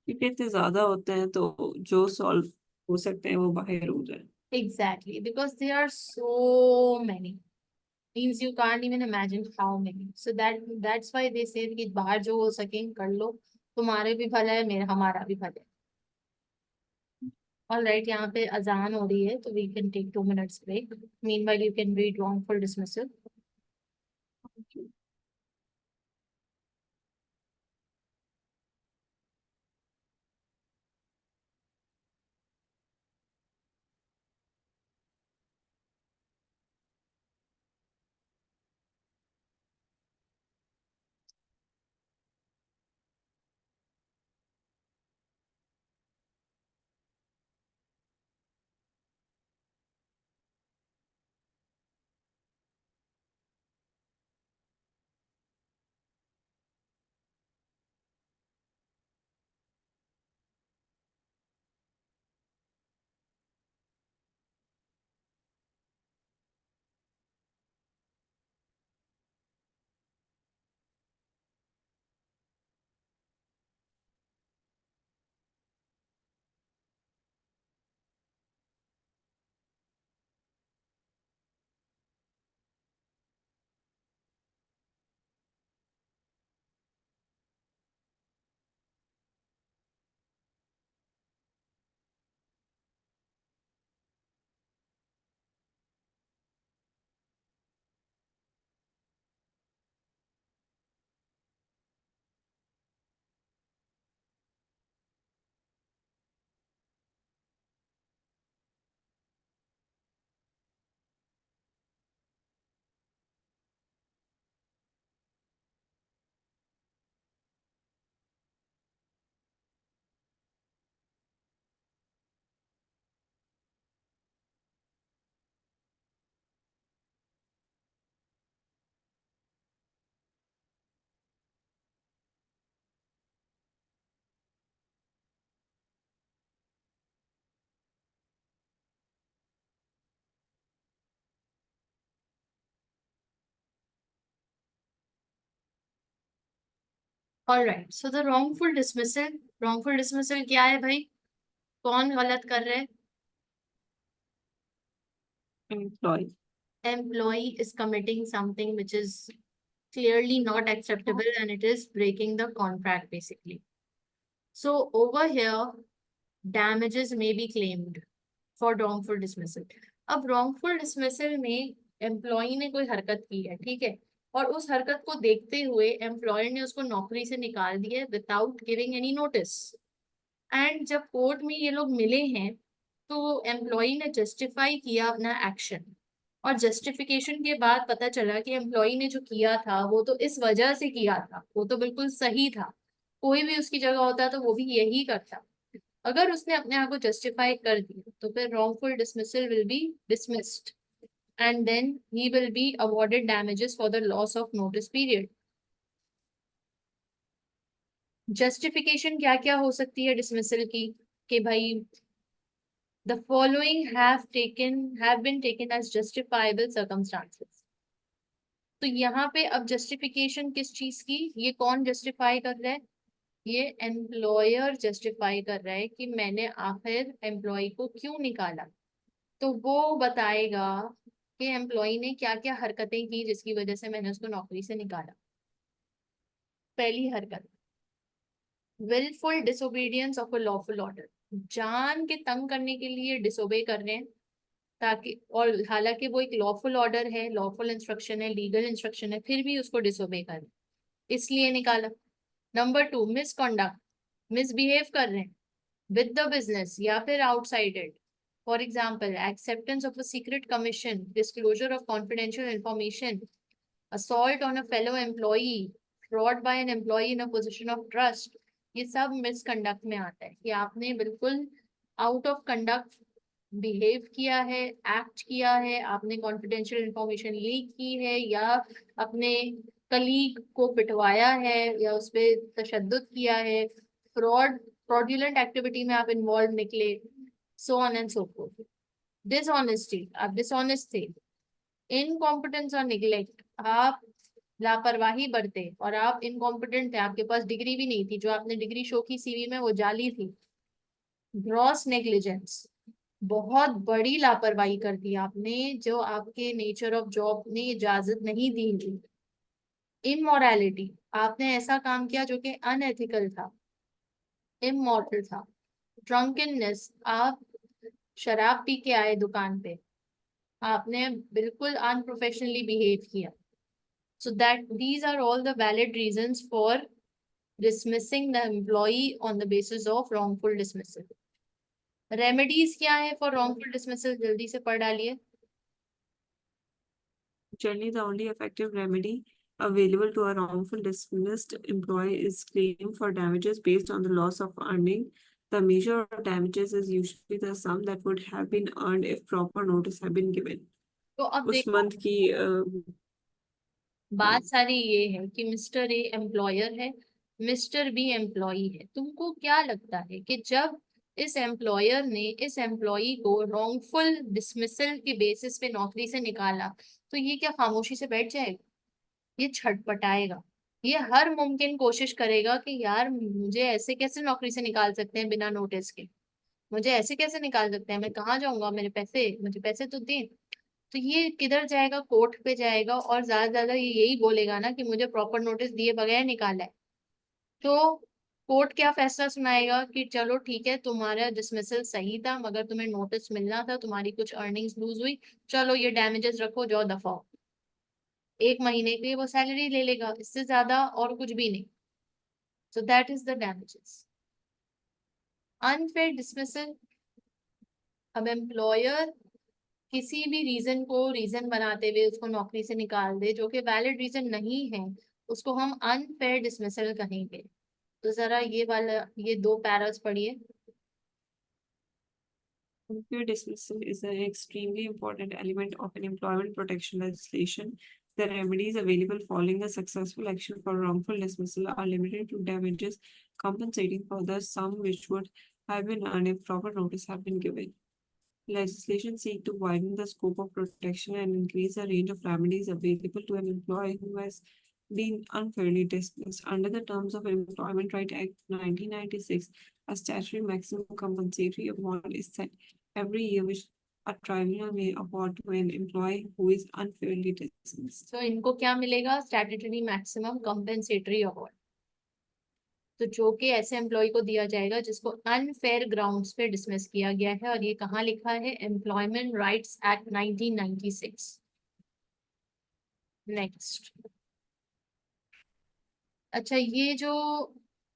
क्योंकि इतने ज्यादा होते हैं तो जो सॉल्व हो सकते हैं वो बाहर हो जाए। Exactly, because they are so many, means you can't even imagine how many, so that's why they say कि बाहर जो हो सके कर लो, तुम्हारे भी भला है, मेरा हमारा भी भला है। ऑल राइट, यहाँ पे अजान हो रही है तो we can take 2 minutes break. Meanwhile you can read wrongful dismissal. All right, so the wrongful dismissal, wrongful dismissal क्या है भाई? कौन गलत कर रहे हैं? Employ. Employee is committing something which is clearly not acceptable and it is breaking the contract basically. So over here, damages may be claimed for wrongful dismissal. अब wrongful dismissal में एम्प्लॉय ने कोई हरकत की है, ठीक है, और उस हरकत को देखते हुए एम्प्लॉयर ने उसको नौकरी से निकाल दिया है without giving any notice. And जब कोर्ट में ये लोग मिले हैं तो एम्प्लॉय ने जस्टिफाई किया अपना एक्शन, और जस्टिफिकेशन के बाद पता चला कि एम्प्लॉय ने जो किया था वो तो इस वजह से किया था, वो तो बिल्कुल सही था, कोई भी उसकी जगह होता तो वो भी यही करता। अगर उसने अपने आप को जस्टिफाई कर दिया तो फिर wrongful dismissal will be dismissed and then he will be awarded damages for the loss of notice period. Justification क्या क्या हो सकती है डिसमिसल की? कि भाई the following have been taken as justifiable circumstances. तो यहाँ पे अब जस्टिफिकेशन किस चीज की, ये कौन जस्टिफाई कर रहा है? ये एम्प्लॉयर जस्टिफाई कर रहा है कि मैंने आखिर एम्प्लॉय को क्यों निकाला। तो वो बताएगा कि एम्प्लॉय ने क्या क्या हरकतें की जिसकी वजह से मैंने उसको नौकरी से निकाला। पहली हरकत, wilful disobedience of a lawful order, जान के तंग करने के लिए डिसोबे कर रहे हैं ताकि, और हालांकि वो एक लॉफुल ऑर्डर है, लॉफुल इंस्ट्रक्शन है, लीगल इंस्ट्रक्शन है, फिर भी उसको डिसोबे कर रहे हैं, इसलिए निकाला। नंबर 2, मिसकॉन्डक्ट, मिसबिहेव कर रहे हैं विद द बिजनेस या फिर outside it. For example, acceptance of a secret commission, disclosure of confidential information, assault on a fellow employee, fraud by an employee in a position of trust, ये सब मिसकंडक्ट में आता है कि आपने बिल्कुल आउट ऑफ कंडक्ट बिहेव किया है, एक्ट किया है, आपने कॉन्फिडेंशियल इंफॉर्मेशन लीक की है, या अपने कलीग को पिटवाया है, या उस पर तशद्दुद किया है, फ्रॉड फ्रॉडुलेंट एक्टिविटी में आप इन्वॉल्व निकले, so on and so fourth. Dishonesty, आप डिसऑनेस्ट थे। इनकॉम्पिटेंस और निग्लेक्ट, आप लापरवाही बरते और आप इनकॉम्पिटेंट थे, आपके पास डिग्री भी नहीं थी, जो आपने डिग्री शो की सीवी में वो जाली थी। ग्रॉस नेग्लिजेंस, बहुत बड़ी लापरवाही कर दी आपने, जो आपके नेचर ऑफ जॉब ने इजाजत नहीं दी थी। इमोरालिटी, आपने ऐसा काम किया जो कि अनएथिकल था, इमोरल था। ड्रंकननेस, आप शराब पी के आए दुकान पे, आपने बिल्कुल अनप्रोफेशनली बिहेव किया। So that these are all the valid reasons for dismissing the employee on the basis of wrongful dismissal. Remedies क्या है फॉर wrongful dismissal, जल्दी से पढ़ डालिए। Generally, the only effective remedy available to a wrongful dismissed employee is claim for damages based on the loss of earning. The measure of damages is usually the sum that would have been earned if proper notice had been given. तो अब उस देखो, मंथ की बात सारी ये है कि मिस्टर ए एम्प्लॉयर है, मिस्टर बी एम्प्लॉई है। तुमको क्या लगता है कि जब इस एम्प्लॉयर ने इस एम्प्लॉई को रॉन्गफुल डिसमिसल के बेसिस पे नौकरी से निकाला, तो ये क्या खामोशी से बैठ जाएगा? ये छटपटाएगा, ये हर मुमकिन कोशिश करेगा कि यार मुझे ऐसे कैसे नौकरी से निकाल सकते हैं बिना नोटिस के, मुझे ऐसे कैसे निकाल सकते हैं, मैं कहाँ जाऊंगा, मेरे पैसे, मुझे पैसे तो दें। तो ये किधर जाएगा? कोर्ट पे जाएगा और ज्यादा से ज्यादा ये यही बोलेगा ना कि मुझे प्रॉपर नोटिस दिए बगैर निकाला है। तो कोर्ट क्या फैसला सुनाएगा कि चलो ठीक है, तुम्हारा डिसमिसल सही था, मगर तुम्हें नोटिस मिलना था, तुम्हारी कुछ अर्निंग्स लूज हुई, चलो ये डैमेजेस रखो, जाओ दफा हो। 1 महीने की वो सैलरी ले लेगा, इससे ज्यादा और कुछ भी नहीं। So that is the damages. Unfair dismissal, अब एम्प्लॉयर किसी भी रीजन को रीजन बनाते हुए उसको नौकरी से निकाल दे जो कि वैलिड रीजन नहीं है, उसको हम अनफेयर डिसमिसल कहेंगे। तो जरा ये वाला, ये 2 पैरास पढ़िए। unfair dismissal is an extremely important element of an employment protection legislation. The remedies available following the successful action for wrongful dismissal are limited to damages compensating for the sum which would have been earned if proper notice had been given. Legislation seeks to widen the scope of protection and increase the range of remedies available to an employee who has been unfairly dismissed. Under the terms of Employment Right Act 1996, a statutory maximum compensatory amount is set every year, which a tribunal may award to an employee who is unfairly dismissed. तो इनको क्या मिलेगा? Statutory maximum compensatory award. तो जो कि ऐसे एम्प्लॉय को दिया जाएगा जिसको अनफेयर ग्राउंड्स पे डिसमिस किया गया है, और ये कहाँ लिखा है? Employment rights act 1996। नेक्स्ट, अच्छा, ये जो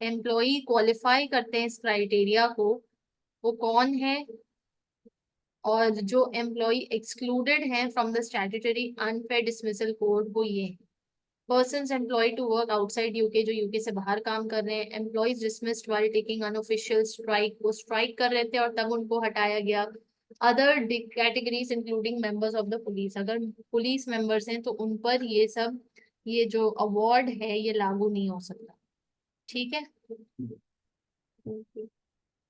एम्प्लॉय क्वालिफाई करते हैं इस क्राइटेरिया को, वो कौन है? और जो एम्प्लॉय एक्सक्लूडेड हैं from the statutory unfair dismissal code, वो ये persons employ to work outside UK, जो यूके से बाहर काम कर रहे हैं। Employees dismissed while taking unofficial strike, वो स्ट्राइक कर रहे थे और तब उनको हटाया गया। Other categories including members of the police, अगर पुलिस मेंबर्स हैं तो उन पर ये सब, ये जो अवार्ड है ये लागू नहीं हो सकता। ठीक है?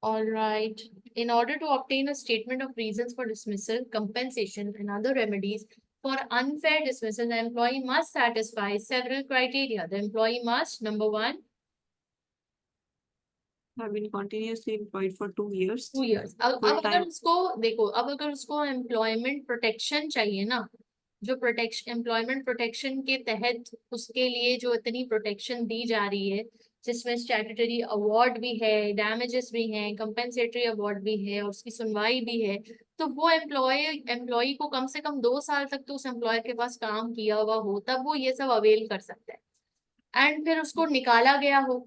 All right. In order to obtain a statement of reasons for dismissal, compensation, and other remedies for unfair dismissal, the employee must satisfy several criteria. The employee must, number 1, Have been continuously employed for 2 years. 2 years. अब Full अगर time. उसको देखो, अब अगर उसको एम्प्लॉयमेंट प्रोटेक्शन चाहिए ना, जो प्रोटेक्शन, एम्प्लॉयमेंट प्रोटेक्शन के तहत उसके लिए जो इतनी प्रोटेक्शन दी जा रही है, जिसमें स्टैट्यूटरी अवार्ड भी है, डैमेजेस भी हैं, कंपेंसेटरी अवार्ड भी है और उसकी सुनवाई भी है, तो वो एम्प्लॉय को कम से कम 2 साल तक तो उस एम्प्लॉयर के पास काम किया हुआ हो, तब वो ये सब अवेल कर सकता है। एंड फिर उसको निकाला गया हो,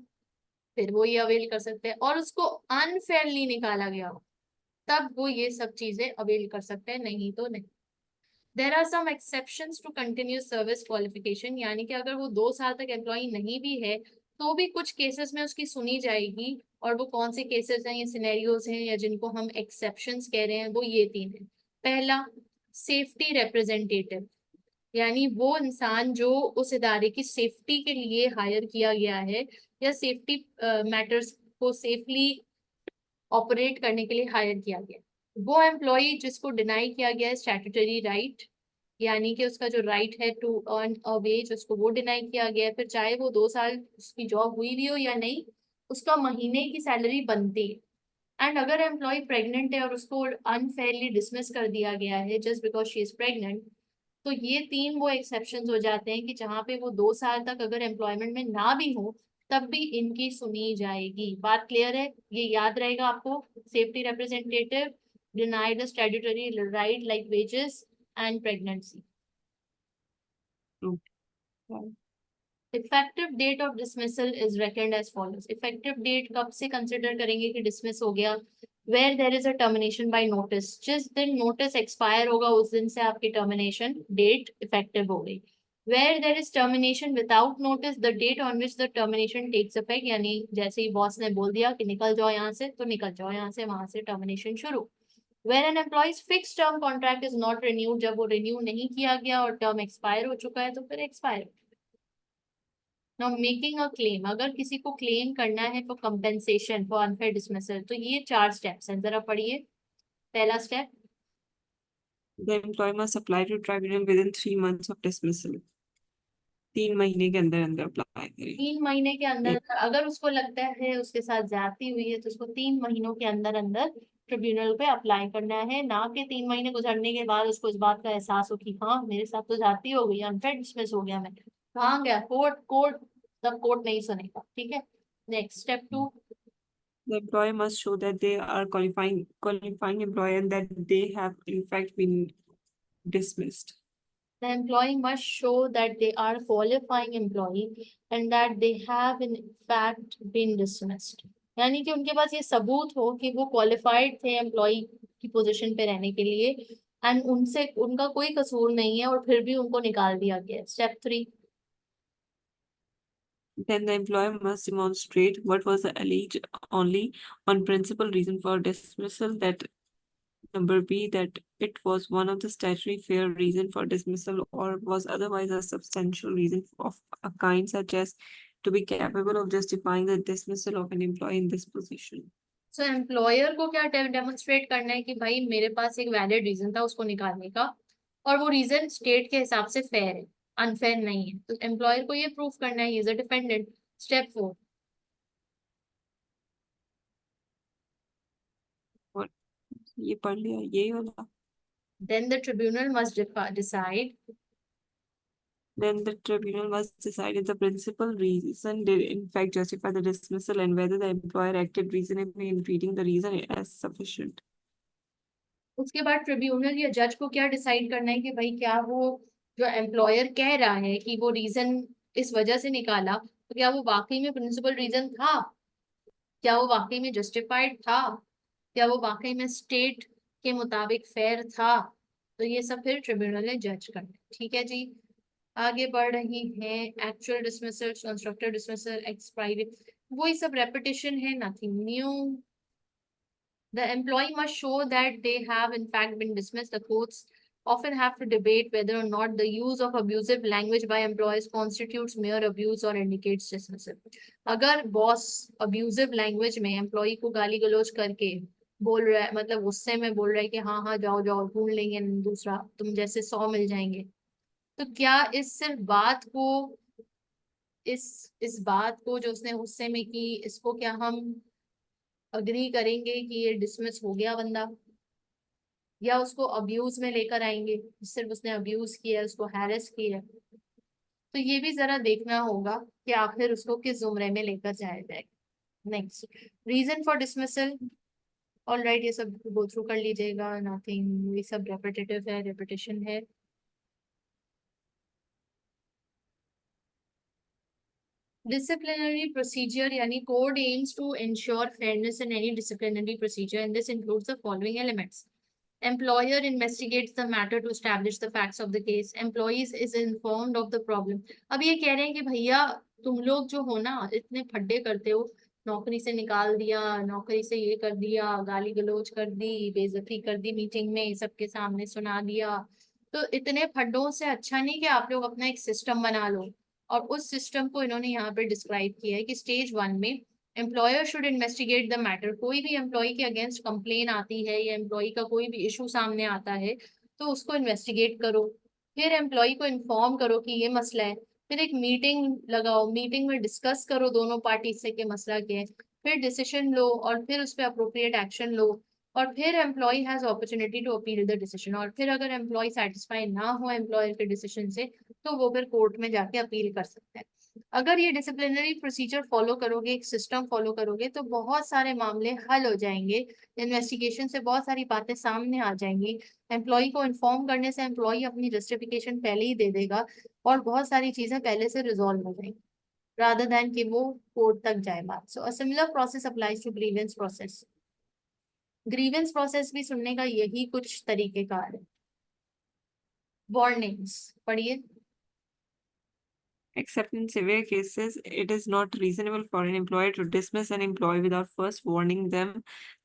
फिर वो ये अवेल कर सकते हैं, और उसको अनफेयरली निकाला गया हो, तब वो ये सब चीजें अवेल कर सकते हैं, नहीं तो नहीं। There are some exceptions to continuous service qualification, यानी कि अगर वो 2 साल तक एम्प्लॉय नहीं भी है तो भी कुछ केसेस में उसकी सुनी जाएगी। और वो कौन से केसेस हैं, ये सिनेरियोज हैं या जिनको हम एक्सेप्शंस कह रहे हैं, वो ये 3 हैं। पहला, सेफ्टी रिप्रेजेंटेटिव, यानी वो इंसान जो उस इदारे की सेफ्टी के लिए हायर किया गया है या सेफ्टी मैटर्स को सेफली ऑपरेट करने के लिए हायर किया गया। वो एम्प्लॉय जिसको डिनाई किया गया है स्टैट्यूटरी राइट, यानी कि उसका जो राइट है टू अर्न अ वेज, उसको वो डिनाई किया गया है, फिर चाहे वो 2 साल उसकी जॉब हुई भी हो या नहीं, उसका महीने की सैलरी बनती है। एंड अगर एम्प्लॉय प्रेग्नेंट है और उसको अनफेयरली डिसमिस कर दिया गया है just because she is pregnant, तो ये 3 वो एक्सेप्शंस हो जाते हैं कि जहाँ पे वो 2 साल तक अगर एम्प्लॉयमेंट में ना भी हो तब भी इनकी सुनी जाएगी। बात क्लियर है? ये याद रहेगा आपको। Safety representative denied the statutory right like wages and pregnancy. Effective date of dismissal is reckoned as follows. Effective date कब से कंसिडर करेंगे कि डिसमिस हो गया? Where there is a termination by notice, जिस दिन नोटिस एक्सपायर होगा उस दिन से आपकी टर्मिनेशन डेट इफेक्टिव हो गई। Where there is termination without notice, the date on which the termination takes effect, यानी जैसे ही बॉस ने बोल दिया कि निकल जाओ यहाँ से, तो निकल जाओ यहाँ से, वहां से टर्मिनेशन शुरू। Where an employees fix term contract is not renewed, जब वो रिन्यू नहीं किया गया और टर्म एक्सपायर हो चुका है तो फिर expire. Now making a claim, अगर किसी को क्लेम करना है for compensation for unfair dismissal, तो ये 4 स्टेप्स हैं, जरा पढ़िए। पहला step, The employee must apply to tribunal within 3 months of dismissal. 3 महीने के अंदर अंदर अप्लाई करें। 3 महीने के अंदर अगर उसको लगता है उसके साथ ज्यादती हुई है तो उसको 3 महीनों के अंदर अंदर ट्रिब्यूनल पे अप्लाई करना है, ना कि 3 महीने गुजरने के बाद उसको इस बात का एहसास हो कि हाँ मेरे साथ तो ज्यादती हो गई, अनफेयर डिसमिस हो गया, मैं कहाँ गया कोर्ट, कोर्ट, तब कोर्ट नहीं सुनेगा। ठीक है। Next step 2, The employer must show that they are qualifying employee and that they have in fact been dismissed. the employee must show that they are qualifying employee and that they have in fact been dismissed, यानी कि उनके पास ये सबूत हो कि वो क्वालिफाइड थे एम्प्लॉय की पोजीशन पे रहने के लिए एंड उनसे उनका कोई कसूर नहीं है और फिर भी उनको निकाल दिया गया। Step 3, Then the employer must demonstrate what was the alleged only on principal reason for dismissal. That number B, that it was one of the statutory fair reason for dismissal or was otherwise a substantial reason of a kind such as to be capable of justifying the dismissal of an employee in this position. So employer को क्या डेमोन्स्ट्रेट करना है कि भाई मेरे पास एक वैलिड रीजन था उसको निकालने का और वो रीजन स्टेट के हिसाब से फेयर है, अनफेयर नहीं है। तो एम्प्लॉयर को ये प्रूफ करना है, he is a defendant. Step 4, और ये पढ़ लिया यही वाला। then the tribunal must decide Then the tribunal must decide if the principal reason did in fact justify the dismissal and whether the employer acted reasonably in treating the reason as sufficient. उसके बाद ट्रिब्यूनल या जज को क्या डिसाइड करना है कि भाई क्या वो जो एम्प्लॉयर कह रहा है कि वो रीजन इस वजह से निकाला, तो क्या वो वाकई में प्रिंसिपल रीजन था, क्या वो वाकई में जस्टिफाइड था, क्या वो वाकई में स्टेट के मुताबिक फेयर था। तो ये सब फिर ट्रिब्यूनल ने जज करना है। ठीक है जी। आगे बढ़ रही है, actual dismissal, constructive dismissal, expiry, वही सब रेपिटेशन है, nothing new. The employee must show that they have in fact been dismissed. The courts often have to debate whether or not the use of abusive language by employees constitutes mere abuse or indicates dismissal. अगर बॉस अब्यूजिव लैंग्वेज में एम्प्लॉय को गाली गलौज करके बोल रहा है, मतलब गुस्से में बोल रहा है कि हाँ हाँ जाओ जाओ ढूंढ लेंगे दूसरा, तुम जैसे 100 मिल जाएंगे, तो क्या इस सिर्फ बात को इस बात को जो उसने गुस्से में की, इसको क्या हम अग्री करेंगे कि ये डिसमिस हो गया बंदा, या उसको अब्यूज में लेकर आएंगे, सिर्फ उसने अब्यूज किया है, उसको हैरेस किया है। तो ये भी जरा देखना होगा कि आखिर उसको किस जुमरे में लेकर जाया जाए। Next, reason for dismissal. Alright, ये सब गो थ्रू कर लीजिएगा, नथिंग, ये सब रेपिटेटिव है, रेपिटेशन है। Disciplinary procedure यानी code aims to ensure fairness in any disciplinary procedure and this includes the following elements. Employer investigates the matter to establish the facts of the case. Employees is informed of the problem. अब ये कह रहे हैं कि भैया तुम लोग जो हो ना इतने फड्डे करते हो, नौकरी से निकाल दिया, नौकरी से ये कर दिया, गाली गलौज कर दी, बेइज्जती कर दी, मीटिंग में सबके सामने सुना दिया, तो इतने फड्डों से अच्छा नहीं कि आप लोग अपना एक सिस्टम बना लो। और उस सिस्टम को इन्होंने यहाँ पे डिस्क्राइब किया है कि स्टेज 1 में employer should investigate the matter. कोई भी एम्प्लॉय के अगेंस्ट कंप्लेन आती है या एम्प्लॉय का कोई भी इशू सामने आता है तो उसको इन्वेस्टिगेट करो, फिर एम्प्लॉय को इन्फॉर्म करो कि ये मसला है, फिर एक मीटिंग लगाओ, मीटिंग में डिस्कस करो दोनों पार्टी से कि मसला क्या है, फिर डिसीजन लो और फिर उस पर अप्रोप्रिएट एक्शन लो, और फिर employ has opportunity to appeal the decision. और फिर अगर एम्प्लॉय सेटिस्फाई ना हो एम्प्लॉयर के डिसीजन से तो वो फिर कोर्ट में जाके अपील कर सकते हैं। अगर ये डिसिप्लिनरी प्रोसीजर फॉलो करोगे, एक सिस्टम फॉलो करोगे, तो बहुत सारे मामले हल हो जाएंगे। इन्वेस्टिगेशन से बहुत सारी बातें सामने आ जाएंगी। एम्प्लॉय को इन्फॉर्म करने से एम्प्लॉय अपनी जस्टिफिकेशन पहले ही दे देगा और बहुत सारी चीजें पहले से रिजॉल्व हो जाएंगी rather than कि वो कोर्ट तक जाए बात। So a similar process applies to grievance process. Grievance process भी सुनने का यही कुछ तरीकेकार है। वार्निंग्स पढ़िए। Except in severe cases, it is not reasonable for an employer to dismiss an employee without first warning them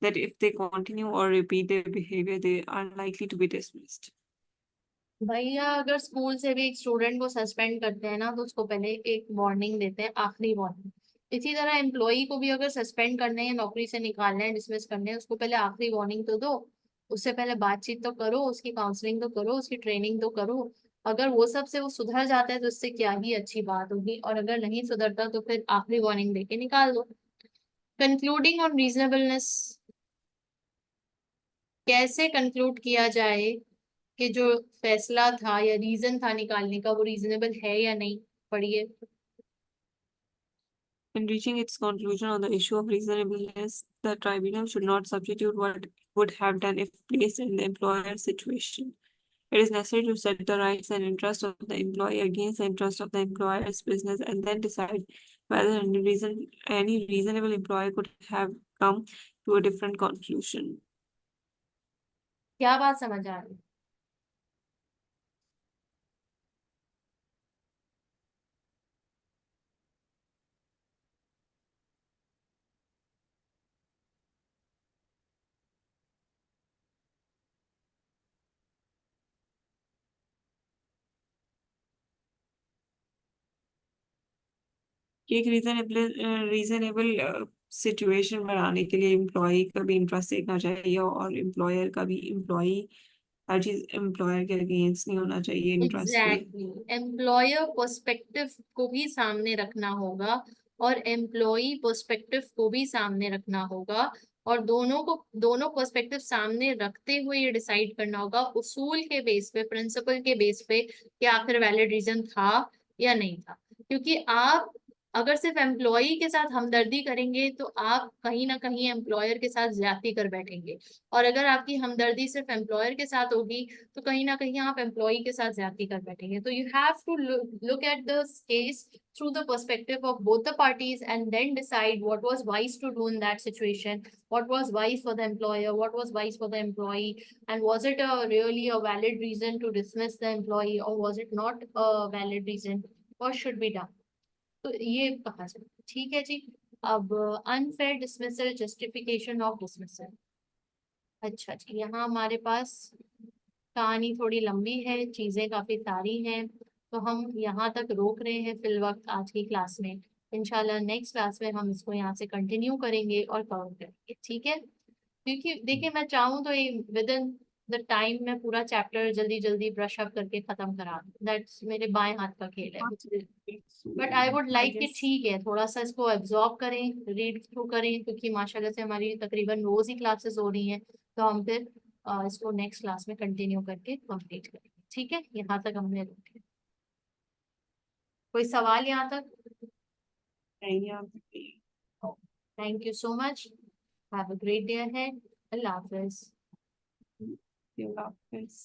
that if they continue or repeat their behavior, they are likely to be dismissed. भैया अगर स्कूल से भी एक स्टूडेंट को सस्पेंड करते हैं ना तो उसको पहले एक वार्निंग देते हैं, आखिरी वार्निंग। इसी तरह एम्प्लॉई को भी अगर सस्पेंड करने हैं, नौकरी से निकालना है, डिसमिस करने हैं, उसको पहले आखिरी वार्निंग तो दो। उससे पहले बातचीत तो करो, उसकी काउंसलिंग तो करो, उसकी ट्रेनिंग तो करो। अगर वो सब से वो सुधर जाता है तो उससे क्या ही अच्छी बात होगी, और अगर नहीं सुधरता तो फिर आखिरी वार्निंग देके निकाल दो। कंक्लूडिंग ऑन रीजनेबलनेस, कैसे कंक्लूड किया जाए कि जो फैसला था या रीजन था निकालने का वो रीजनेबल है या नहीं, पढ़िए। In reaching its conclusion on the issue of reasonableness, the tribunal should not substitute what it would have done if placed in the employer's situation. It is necessary to set the rights and interests of the employee against the interests of the employer's business and then decide whether any reasonable employer could have come to a different conclusion. क्या बात समझ आ रही? कि एक रीजनेबल सिचुएशन बनाने के लिए एम्प्लॉय का भी इंटरेस्ट देखना चाहिए और एम्प्लॉयर का भी। एम्प्लॉय हर चीज एम्प्लॉयर के अगेंस्ट नहीं होना चाहिए इंटरेस्ट में। एग्जैक्टली, एम्प्लॉयर पर्सपेक्टिव को भी सामने रखना होगा और एम्प्लॉई पर्सपेक्टिव को भी सामने रखना होगा, और दोनों पर्सपेक्टिव सामने रखते हुए ये डिसाइड करना होगा उसूल के बेस पे, प्रिंसिपल के बेस पे, कि आखिर वैलिड रीजन था या नहीं था। क्योंकि आप अगर सिर्फ एम्प्लॉई के साथ हमदर्दी करेंगे तो आप कहीं ना कहीं एम्प्लॉयर के साथ ज्यादती कर बैठेंगे, और अगर आपकी हमदर्दी सिर्फ एम्प्लॉयर के साथ होगी तो कहीं ना कहीं आप एम्प्लॉई के साथ ज्यादती कर बैठेंगे। तो you have to look at the case through the perspective of both the parties and then decide what was wise to do in that situation, what was wise for the employer, what was wise for the employee, and was it really a valid reason to dismiss the employee, or was it not a valid reason, what should be done। तो ये कहा जाए, ठीक है जी। अब unfair dismissal, justification of dismissal. अच्छा जी, यहाँ हमारे पास कहानी थोड़ी लंबी है, चीजें काफी सारी हैं, तो हम यहाँ तक रोक रहे हैं फिल वक्त आज की क्लास में। इंशाल्लाह नेक्स्ट क्लास में हम इसको यहाँ से कंटिन्यू करेंगे और कवर करेंगे, ठीक है। क्योंकि देखिए मैं चाहूँ तो ये विद इन द टाइम में पूरा चैप्टर जल्दी जल्दी ब्रश अप करके खत्म करा दूं, दैट्स मेरे बाएं हाथ का खेल है। But I would I like कि गेस ठीक है थोड़ा सा इसको एब्जॉर्ब करें, रीड थ्रू करें, क्योंकि माशाल्लाह से हमारी तकरीबन रोज ही क्लासेस हो रही हैं, तो हम फिर इसको नेक्स्ट क्लास में कंटिन्यू करके कंप्लीट करेंगे, ठीक है। यहाँ तक हमने रोके। कोई सवाल यहाँ तक? नहीं आप thank you so much, have a great day ahead, अल्लाह हाफिज। अल्लाह हाफिज़।